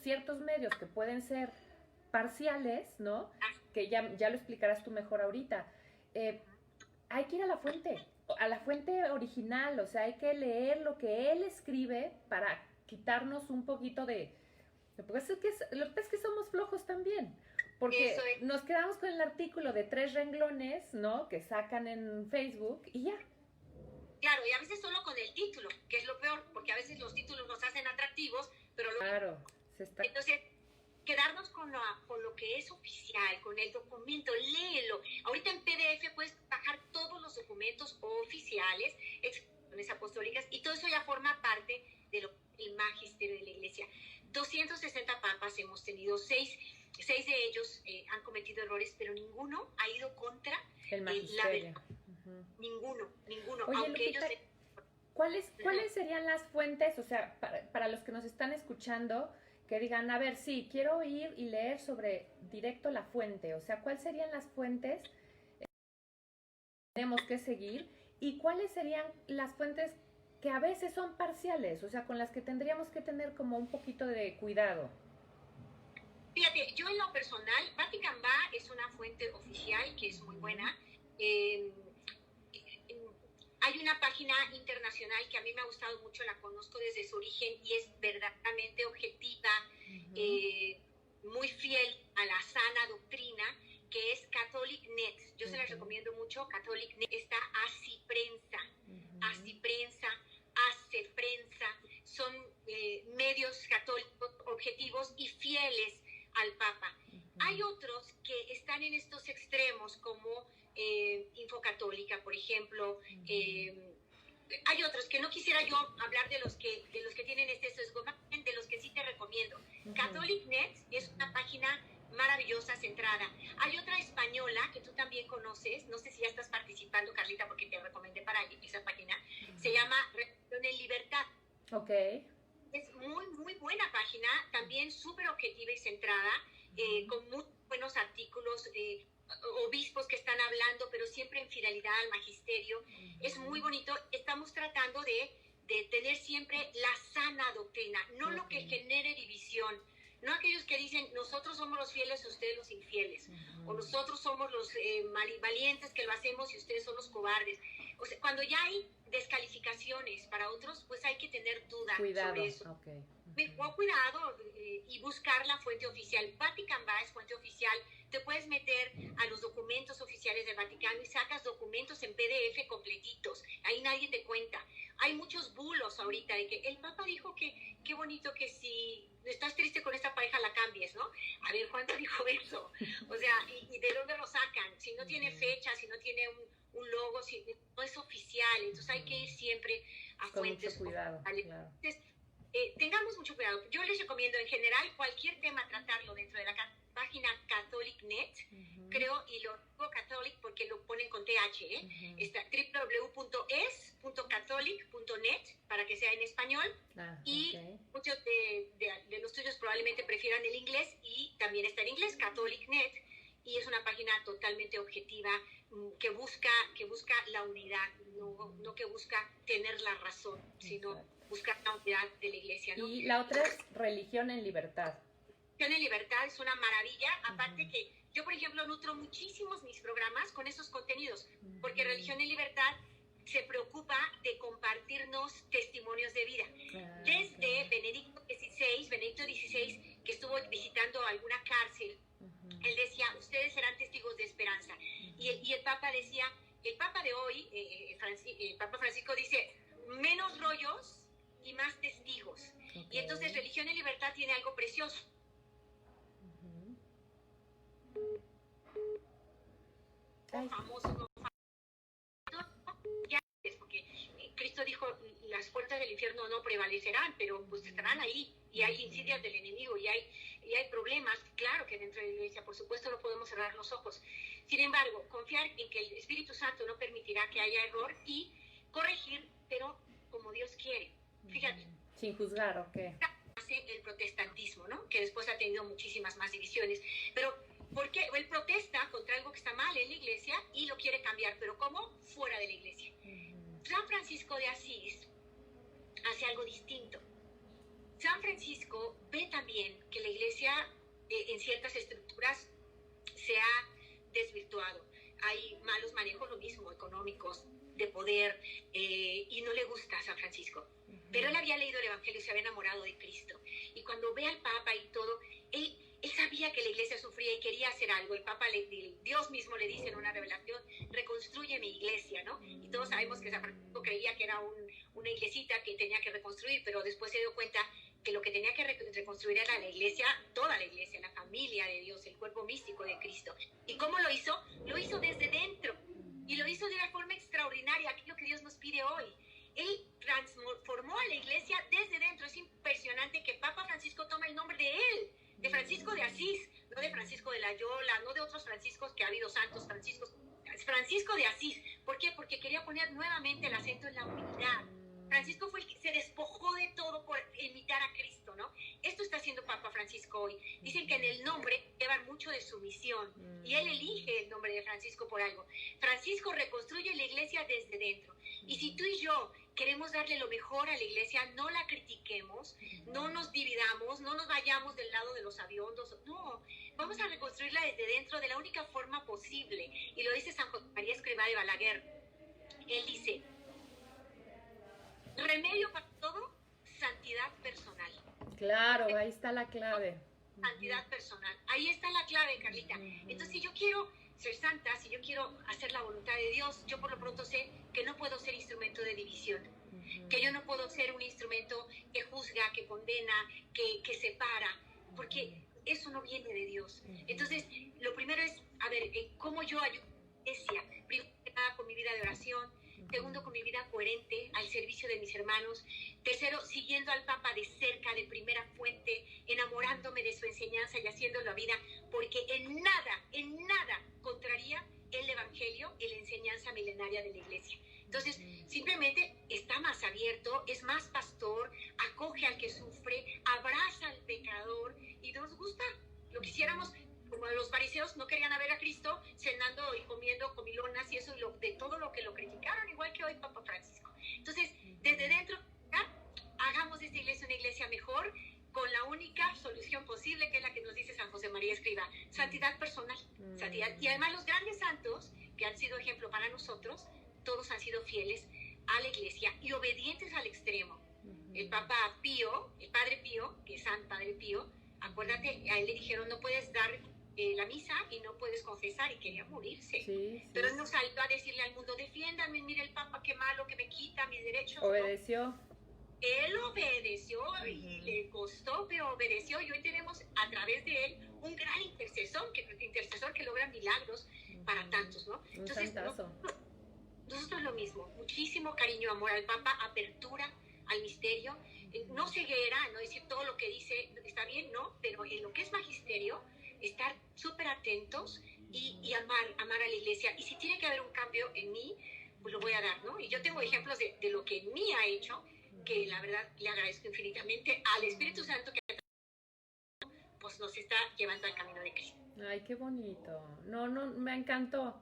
ciertos medios que pueden ser parciales, ¿no? Que ya lo explicarás tú mejor ahorita. Hay que ir a la fuente original, o sea, hay que leer lo que él escribe para quitarnos un poquito de... Lo que pasa es que somos flojos también, porque nos quedamos con el artículo de 3 renglones, ¿no? Que sacan en Facebook y ya. Claro, y a veces solo con el título, que es lo peor, porque a veces los títulos nos hacen atractivos, pero... Claro, Entonces, quedarnos con lo que es oficial, con el documento, léelo. Ahorita en PDF puedes bajar todos los documentos oficiales, exposiciones apostólicas, y todo eso ya forma parte del magisterio de la Iglesia. 260 papas hemos tenido, 6 de ellos han cometido errores, pero ninguno ha ido contra el magisterio. La verdad. Ninguno. Oye, aunque Lupita, ellos... ¿cuáles serían las fuentes, o sea, para los que nos están escuchando, que digan, a ver, sí, quiero ir y leer sobre directo la fuente, o sea, ¿cuáles serían las fuentes que tenemos que seguir y cuáles serían las fuentes que a veces son parciales, o sea, con las que tendríamos que tener como un poquito de cuidado? Fíjate, yo en lo personal, Vatican Va es una fuente oficial que es muy buena. Hay una página internacional que a mí me ha gustado mucho, la conozco desde su origen y es verdaderamente objetiva, muy fiel a la sana doctrina, que es Catholic Net. Yo se las recomiendo mucho. Catholic Net. Está Así Prensa, Así Prensa, Hace Prensa. Son Hay otros que no quisiera yo hablar de los que tienen este sesgo, de los que sí te recomiendo. CatholicNet es una página maravillosa, centrada. Hay otra española que tú también conoces, no sé si ya estás participando, Carlita, porque te recomendé para esa página, se llama Religión en Libertad. Ok. Es muy, muy buena página, también súper objetiva y centrada, con muy buenos artículos, obispos que están hablando, pero siempre en fidelidad al magisterio. Es muy bonito. Estamos tratando de tener siempre la sana doctrina, no lo que genere división, no aquellos que dicen nosotros somos los fieles y ustedes los infieles, o nosotros somos los valientes que lo hacemos y ustedes son los cobardes. O sea, cuando ya hay descalificaciones para otros, pues hay que tener duda sobre eso. Okay. Cuidado y buscar la fuente oficial. Vatican es fuente oficial. Te puedes meter a los documentos oficiales del Vaticano y sacas documentos en PDF completitos. Ahí nadie te cuenta. Hay muchos bulos ahorita de que el Papa dijo que qué bonito que si estás triste con esta pareja la cambies, ¿no? A ver, ¿cuánto dijo eso? O sea, ¿y de dónde lo sacan? Si no tiene fecha, si no tiene un logo, si no es oficial. Entonces hay que ir siempre a fuentes. Con mucho cuidado, claro. Entonces, tengamos mucho cuidado. Yo les recomiendo en general cualquier tema tratarlo dentro de la página CatholicNet, creo, y lo digo Catholic porque lo ponen con TH, está www.es.catholic.net para que sea en español, y muchos de los tuyos probablemente prefieran el inglés, y también está en inglés, CatholicNet, y es una página totalmente objetiva que busca la unidad, no que busca tener la razón, sino buscar la unidad de la iglesia, ¿no? Y la otra es Religión en Libertad. Religión en Libertad es una maravilla, aparte que yo, por ejemplo, nutro muchísimos mis programas con esos contenidos, porque Religión en Libertad se preocupa de compartirnos testimonios de vida. Desde Benedicto XVI, que estuvo visitando alguna cárcel, él decía, ustedes serán testigos de esperanza. Y el Papa decía, el Papa de hoy, el Papa Francisco dice, menos rollos y más testigos. Y entonces Religión en Libertad tiene algo precioso. Famoso, no famoso, ya es porque Cristo dijo, las puertas del infierno no prevalecerán, pero pues estarán ahí, y hay insidias del enemigo, y hay problemas, claro que dentro de la iglesia, por supuesto, no podemos cerrar los ojos. Sin embargo, confiar en que el Espíritu Santo no permitirá que haya error y corregir, pero como Dios quiere. Fíjate. Sin juzgar, ¿o qué? Hace el protestantismo, ¿no? Que después ha tenido muchísimas más divisiones. Pero, ¿por qué? Él protesta contra algo que está mal en la iglesia y lo quiere cambiar, pero ¿cómo? Fuera de la iglesia. San Francisco de Asís hace algo distinto. San Francisco ve también que la iglesia en ciertas estructuras se ha desvirtuado. Hay malos manejos, lo mismo, económicos, de poder, y no le gusta a San Francisco. Pero él había leído el Evangelio y se había enamorado de Cristo. Y cuando ve al Papa y todo, él sabía que la iglesia sufría y quería hacer algo. El Papa, Dios mismo le dice en una revelación, reconstruye mi iglesia, ¿no? Y todos sabemos que San Francisco creía que era una iglesita que tenía que reconstruir, pero después se dio cuenta que lo que tenía que reconstruir era la iglesia, toda la iglesia, la familia de Dios, el cuerpo místico de Cristo. ¿Y cómo lo hizo? Lo hizo desde dentro. Y lo hizo de una forma extraordinaria, aquí lo que Dios nos pide hoy. Él transformó a la iglesia desde dentro. Es impresionante que Papa Francisco toma el nombre de él, de Francisco de Asís, no de Francisco de Loyola, no de otros Franciscos que ha habido santos Franciscos. Francisco de Asís. ¿Por qué? Porque quería poner nuevamente el acento en la unidad. Francisco fue el que se despojó de todo por imitar a Cristo, ¿no? Esto está haciendo Papa Francisco hoy. Dicen que en el nombre llevan mucho de su misión y él elige el nombre de Francisco por algo. Francisco reconstruye la iglesia desde dentro. Y si tú y yo queremos darle lo mejor a la iglesia, no la critiquemos, no nos dividamos, no nos vayamos del lado de los aviondos, no, vamos a reconstruirla desde dentro de la única forma posible. Y lo dice San José María Escrivá de Balaguer. Él dice, remedio para todo, santidad personal. Claro, ahí está la clave. Santidad personal. Ahí está la clave, Carlita. Entonces, si yo quiero ser santa, si yo quiero hacer la voluntad de Dios, yo por lo pronto sé que no puedo ser instrumento de división, que yo no puedo ser un instrumento que juzga, que condena, que separa, porque eso no viene de Dios. Entonces, lo primero es, a ver, ¿cómo yo ayudo a la iglesia? Primero que nada, con mi vida de oración, Segundo, con mi vida coherente al servicio de mis hermanos. Tercero, siguiendo al Papa de cerca, de primera fuente, enamorándome de su enseñanza y haciéndolo a vida, porque en nada contraría el Evangelio y la enseñanza milenaria de la Iglesia. Entonces, simplemente está más abierto, es más pastor, acoge al que sufre, abraza al pecador y nos gusta. Lo quisiéramos, como los fariseos no querían ver a Cristo cenando y comiendo comilonas y eso, de todo lo que lo criticaron, igual que hoy Papa Francisco. Entonces, desde dentro, hagamos de esta iglesia una iglesia mejor, con la única solución posible, que es la que nos dice San José María Escrivá: santidad personal, santidad. Y además los grandes santos, que han sido ejemplo para nosotros, todos han sido fieles a la iglesia y obedientes al extremo. El Papa Pío, el Padre Pío, que es San Padre Pío, acuérdate, a él le dijeron: no puedes dar la misa y no puedes confesar, y quería morirse. Sí. Pero él no salió a decirle al mundo: defiéndanme, mire el Papa, qué malo, que me quita mis derechos. Obedeció. ¿No? Él obedeció y le costó, pero obedeció, y hoy tenemos a través de él un gran intercesor que logra milagros para tantos, ¿no? Entonces, nosotros lo mismo, muchísimo cariño, amor al Papa, apertura al misterio, no ceguera, no decir todo lo que dice está bien, no, pero en lo que es magisterio, estar súper atentos y amar a la iglesia. Y si tiene que haber un cambio en mí, pues lo voy a dar, ¿no? Y yo tengo ejemplos de lo que en mí ha hecho, que la verdad le agradezco infinitamente al Espíritu Santo, que pues nos está llevando al camino de Cristo. Ay, qué bonito. No, me encantó.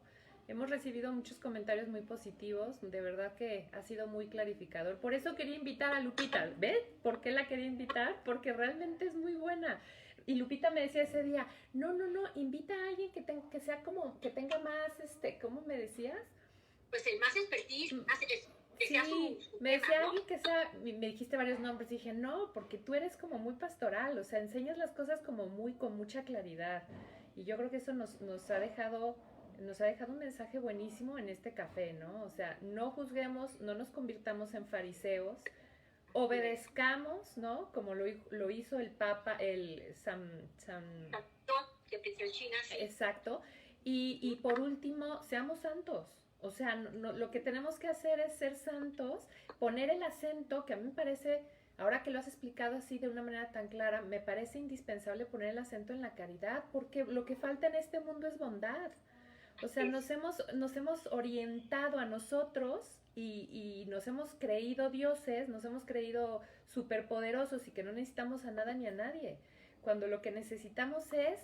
Hemos recibido muchos comentarios muy positivos, de verdad que ha sido muy clarificador. Por eso quería invitar a Lupita. ¿Ves por qué la quería invitar? Porque realmente es muy buena. Y Lupita me decía ese día: no, invita a alguien que sea como, que tenga más, ¿cómo me decías? Pues el más expertise, más... Sí, me decía alguien que sea, me dijiste varios nombres, dije: no, porque tú eres como muy pastoral, o sea, enseñas las cosas como con mucha claridad, y yo creo que eso nos ha dejado un mensaje buenísimo en este café, ¿no? O sea, no juzguemos, no nos convirtamos en fariseos, obedezcamos, ¿no? Como lo hizo el Papa, el Exacto, y por último, seamos santos. O sea, lo que tenemos que hacer es ser santos, poner el acento, que a mí me parece, ahora que lo has explicado así de una manera tan clara, me parece indispensable poner el acento en la caridad, porque lo que falta en este mundo es bondad. O sea, nos hemos orientado a nosotros y nos hemos creído dioses, nos hemos creído superpoderosos y que no necesitamos a nada ni a nadie, cuando lo que necesitamos es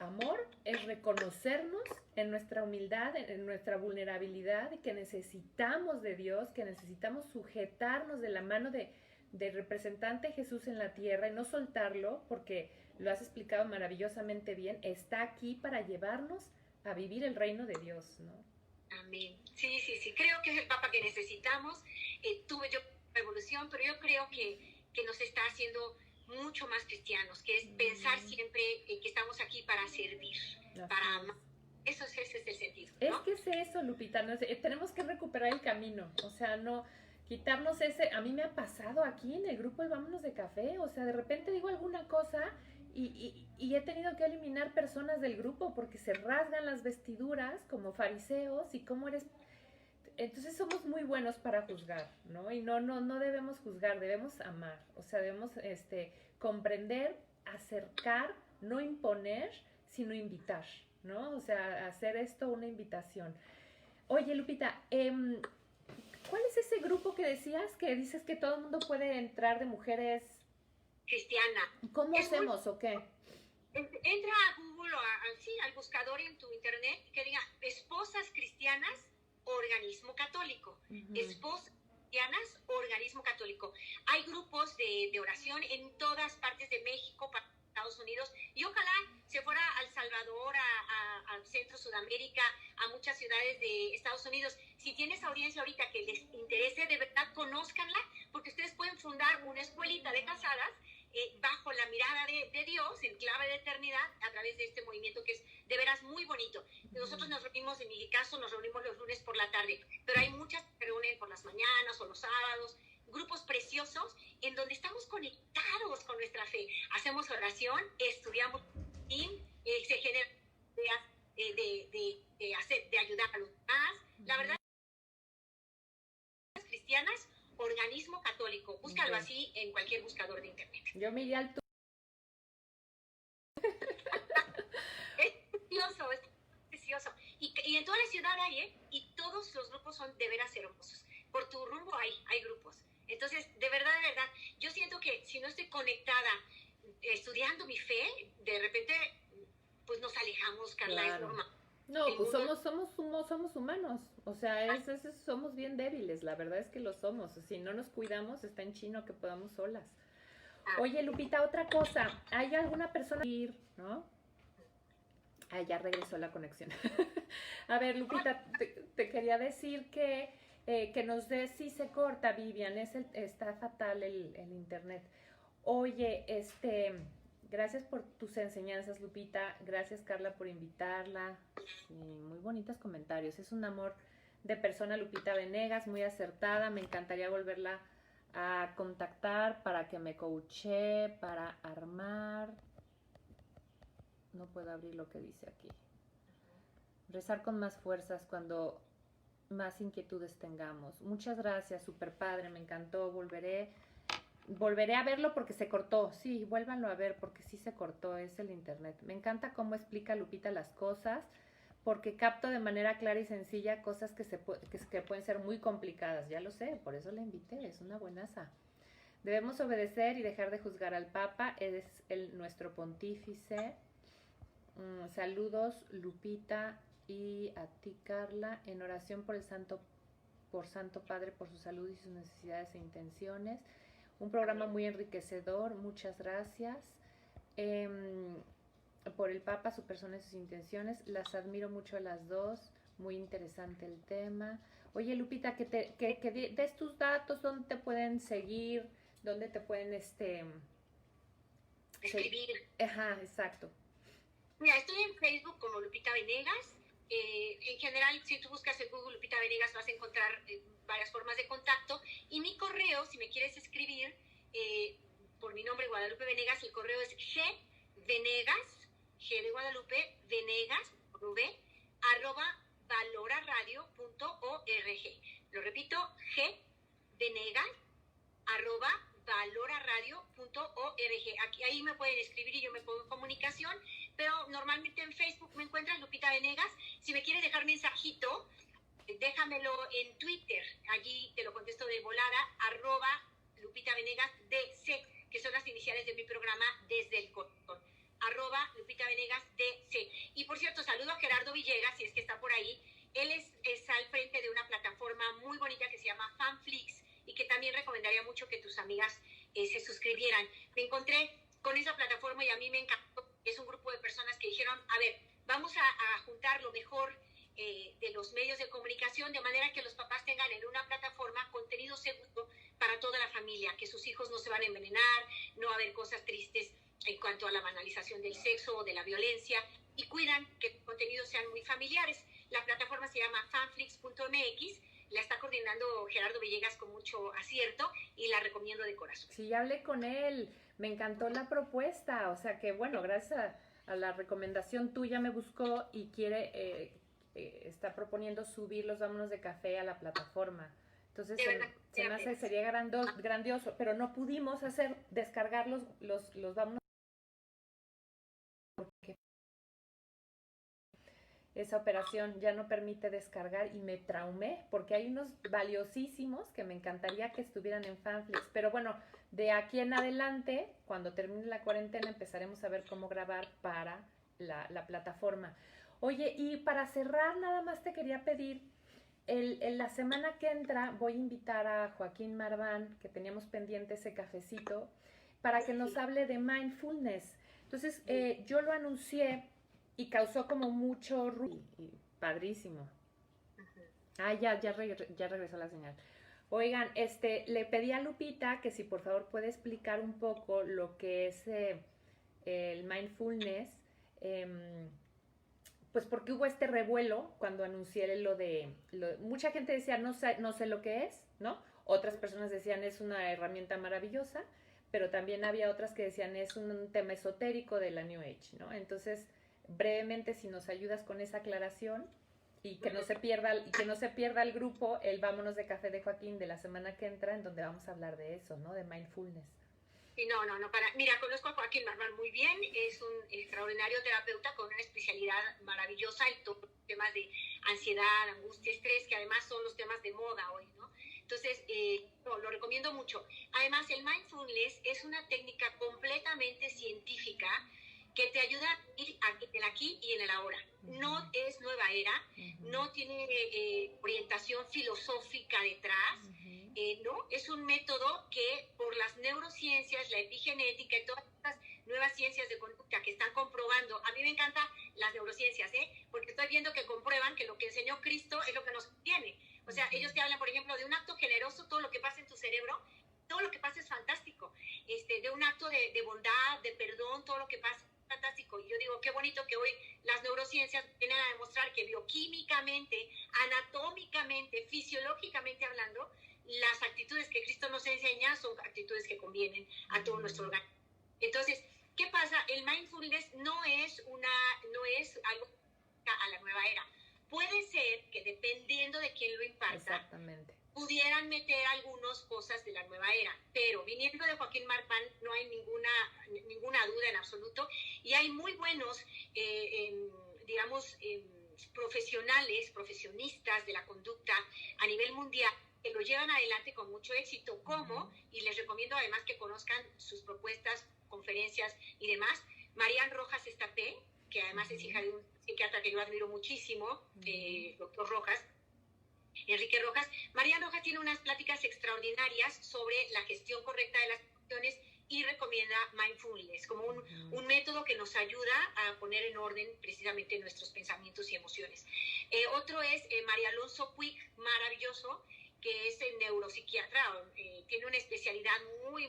amor, es reconocernos en nuestra humildad, en nuestra vulnerabilidad, y que necesitamos de Dios, que necesitamos sujetarnos de la mano de representante Jesús en la tierra y no soltarlo, porque lo has explicado maravillosamente bien, está aquí para llevarnos a vivir el reino de Dios, ¿no? Amén. Sí, creo que es el Papa que necesitamos. Tuve yo revolución, pero yo creo que nos está haciendo mucho más cristianos, que es pensar siempre que estamos aquí para servir, para amar. Ese es el sentido, ¿no? Es que es eso, Lupita, ¿no? Tenemos que recuperar el camino, o sea, no quitarnos a mí me ha pasado aquí en el grupo El Vámonos de Café, o sea, de repente digo alguna cosa y he tenido que eliminar personas del grupo porque se rasgan las vestiduras como fariseos, y cómo eres... Entonces somos muy buenos para juzgar, ¿no? Y no debemos juzgar, debemos amar, o sea, debemos comprender, acercar, no imponer, sino invitar, ¿no? O sea, hacer esto una invitación. Oye, Lupita, ¿cuál es ese grupo que que dices que todo el mundo puede entrar, de mujeres cristianas? ¿Cómo hacemos o qué? Entra a Google, al buscador en tu internet, que diga Esposas Cristianas Organismo Católico. Esposas Cristianas Organismo Católico. Hay grupos de oración en todas partes de México, para Estados Unidos, y ojalá se fuera a El Salvador, a Centro Sudamérica, a muchas ciudades de Estados Unidos. Si tienes audiencia ahorita que les interese, de verdad conózcanla, porque ustedes pueden fundar una escuelita de casadas bajo la mirada de Dios, en clave de eternidad, a través de este movimiento que es de veras muy bonito. Nosotros nos reunimos, en mi caso, nos reunimos los lunes por la tarde, pero hay muchas que se reúnen por las mañanas o los sábados, grupos preciosos en donde estamos conectados con nuestra fe. Hacemos oración, estudiamos y se generan ideas de ayudar a los demás. La verdad Cristianas Organismo Católico. Búscalo así en cualquier buscador de internet. Yo me iría al Es precioso. Y en toda la ciudad hay, ¿eh? Y todos los grupos son de veras hermosos. Por tu rumbo hay grupos. Entonces, de verdad, yo siento que si no estoy conectada estudiando mi fe, de repente, pues nos alejamos, Carla, claro. es normal. No, pues somos humanos, o sea, somos bien débiles, la verdad es que lo somos. Si no nos cuidamos, está en chino que podamos solas. Oye, Lupita, otra cosa, ¿hay alguna persona ¿no? Ah, ya regresó la conexión. A ver, Lupita, te quería decir que nos des si se corta, Vivian, está fatal el internet. Oye, gracias por tus enseñanzas, Lupita. Gracias, Carla, por invitarla. Sí, muy bonitos comentarios. Es un amor de persona, Lupita Venegas, muy acertada. Me encantaría volverla a contactar para que me coache, para armar. No puedo abrir lo que dice aquí. Rezar con más fuerzas cuando más inquietudes tengamos. Muchas gracias, super padre, me encantó. Volveré a verlo porque se cortó. Sí, vuélvanlo a ver porque sí se cortó, es el internet. Me encanta cómo explica Lupita las cosas, porque capto de manera clara y sencilla cosas que pueden ser muy complicadas. Ya lo sé, por eso la invité, es una buenaza. Debemos obedecer y dejar de juzgar al Papa, es nuestro pontífice. Saludos, Lupita, y a ti, Carla, en oración por Santo Padre, por su salud y sus necesidades e intenciones. Un programa muy enriquecedor, muchas gracias. Por el Papa, su persona y sus intenciones, las admiro mucho a las dos, muy interesante el tema. Oye, Lupita, que des tus datos, dónde te pueden seguir, dónde te pueden escribir. Ajá, exacto. Mira, estoy en Facebook como Lupita Venegas. En general, si tú buscas en Google Lupita Venegas, vas a encontrar varias formas de contacto. Y mi correo, si me quieres escribir por mi nombre, Guadalupe Venegas, el correo es gvenegas, G de Guadalupe, Venegas, @valoraradio.org. Lo repito, gvenegas@valoraradio.org. Ahí me pueden escribir y yo me pongo en comunicación, pero normalmente en Facebook me encuentras Lupita Venegas. Si me quieres dejar mensajito, déjamelo en Twitter, allí te lo contesto de volada, @Lupita Venegas DC, que son las iniciales de mi programa Desde el Corazón, @Lupita Venegas DC. Y por cierto, saludo a Gerardo Villegas, si es que está por ahí. Él es al frente de una plataforma muy bonita que se llama Fanflix y que también recomendaría mucho que tus amigas se suscribieran. Me encontré con esa plataforma y a mí me encantó. Es un grupo de personas que dijeron, a ver, vamos a juntar lo mejor de los medios de comunicación, de manera que los papás tengan en una plataforma contenido seguro para toda la familia, que sus hijos no se van a envenenar, no va a haber cosas tristes en cuanto a la banalización del sexo o de la violencia, y cuidan que los contenidos sean muy familiares. La plataforma se llama fanflix.mx, la está coordinando Gerardo Villegas con mucho acierto y la recomiendo de corazón. Sí, ya hablé con él, me encantó la propuesta, o sea que bueno, gracias a la recomendación tuya me buscó y está proponiendo subir los Vámonos de Café a la plataforma. Entonces se me hace, sería grandioso, pero no pudimos descargar los Vámonos. Porque esa operación ya no permite descargar y me traumé porque hay unos valiosísimos que me encantaría que estuvieran en Fanflix, pero bueno, de aquí en adelante, cuando termine la cuarentena, empezaremos a ver cómo grabar para la plataforma. Oye, y para cerrar, nada más te quería pedir, la semana que entra voy a invitar a Joaquín Marván, que teníamos pendiente ese cafecito, para que nos hable de mindfulness. Entonces, yo lo anuncié y causó como mucho ruido. Padrísimo. Ah, ya regresó la señal. Oigan, le pedí a Lupita que si por favor puede explicar un poco lo que es el mindfulness, pues porque hubo este revuelo cuando anuncié mucha gente decía no sé lo que es, ¿no? Otras personas decían es una herramienta maravillosa, pero también había otras que decían es un tema esotérico de la New Age, ¿no? Entonces, brevemente, si nos ayudas con esa aclaración Y que no se pierda el grupo, el Vámonos de Café de Joaquín de la semana que entra, en donde vamos a hablar de eso, ¿no? De mindfulness. Y mira, conozco a Joaquín Marván muy bien, es un extraordinario terapeuta con una especialidad maravillosa en todos los temas de ansiedad, angustia, estrés, que además son los temas de moda hoy, ¿no? Entonces, lo recomiendo mucho. Además, el mindfulness es una técnica completamente científica que te ayuda a vivir en el aquí y en el ahora. No es nueva era, no tiene orientación filosófica detrás, ¿no? Es un método que por las neurociencias, la epigenética y todas estas nuevas ciencias de conducta que están comprobando, a mí me encantan las neurociencias, porque estoy viendo que comprueban que lo que enseñó Cristo es lo que nos conviene. O sea, ellos te hablan, por ejemplo, de un acto generoso, todo lo que pasa en tu cerebro, todo lo que pasa es fantástico. De un acto de bondad, de perdón, todo lo que pasa es fantástico. Y yo digo, qué bonito que hoy las neurociencias vienen a demostrar que bioquímicamente, anatómicamente, fisiológicamente hablando, las actitudes que Cristo nos enseña son actitudes que convienen a todo nuestro organismo. Entonces, ¿qué pasa? El mindfulness no es algo a la nueva era. Puede ser que dependiendo de quién lo imparta, pudieran meter algunas cosas de la nueva era, pero viniendo de Joaquín Marván no hay ninguna duda en absoluto, y hay muy buenos, profesionistas de la conducta a nivel mundial que lo llevan adelante con mucho éxito, y les recomiendo además que conozcan sus propuestas, conferencias y demás. Marian Rojas Estapé, que además es hija de un psiquiatra que yo admiro muchísimo, doctor Rojas, Enrique Rojas. Marian Rojas tiene unas pláticas extraordinarias sobre la gestión correcta de las emociones y recomienda mindfulness como un método que nos ayuda a poner en orden precisamente nuestros pensamientos y emociones. Otro es María Alonso Puig, maravilloso, que es neuropsiquiatra, tiene una especialidad muy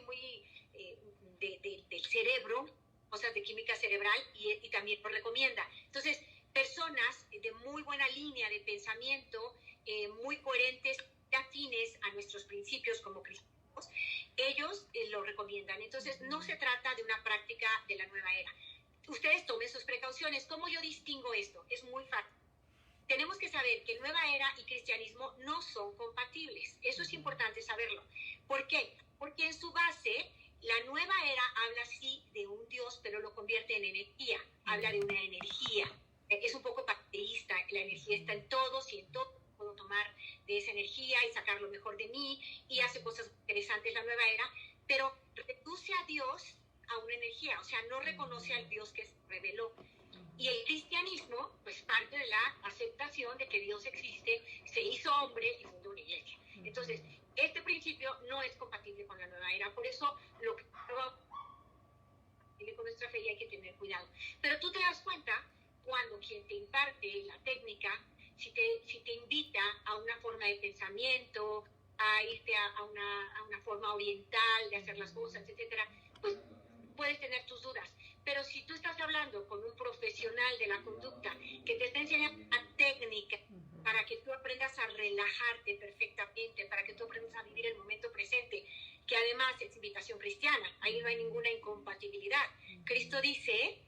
del cerebro, cosas de química cerebral, y también lo recomienda. Entonces, personas de muy buena línea de pensamiento, muy coherentes, afines a nuestros principios como cristianos, ellos lo recomiendan. Entonces, no se trata de una práctica de la nueva era. Ustedes tomen sus precauciones. ¿Cómo yo distingo esto? Es muy fácil. Tenemos que saber que nueva era y cristianismo no son compatibles. Eso es importante saberlo. ¿Por qué? Porque en su base, la nueva era habla sí de un Dios, pero lo convierte en energía. Habla de una energía. Es un poco panteísta. La energía está en todos y en todo puedo tomar de esa energía y sacar lo mejor de mí, y hace cosas interesantes la nueva era, pero reduce a Dios a una energía. O sea, no reconoce al Dios que se reveló. Y el cristianismo, pues, parte de la aceptación de que Dios existe, se hizo hombre y fundó una iglesia. Entonces, este principio no es compatible con la nueva era. Por eso, lo que con nuestra fe, y hay que tener cuidado. Pero tú te das cuenta cuando quien te imparte la técnica, si te invita a una forma de pensamiento, a irte a una forma oriental de hacer las cosas, etcétera, pues puedes tener tus dudas. Pero si tú estás hablando con un profesional de la conducta que te está enseñando una técnica para que tú aprendas a relajarte perfectamente, para que tú aprendas a vivir el momento presente, que además es invitación cristiana, ahí no hay ninguna incompatibilidad. Cristo dice,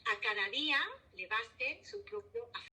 a cada día le baste su propio afán.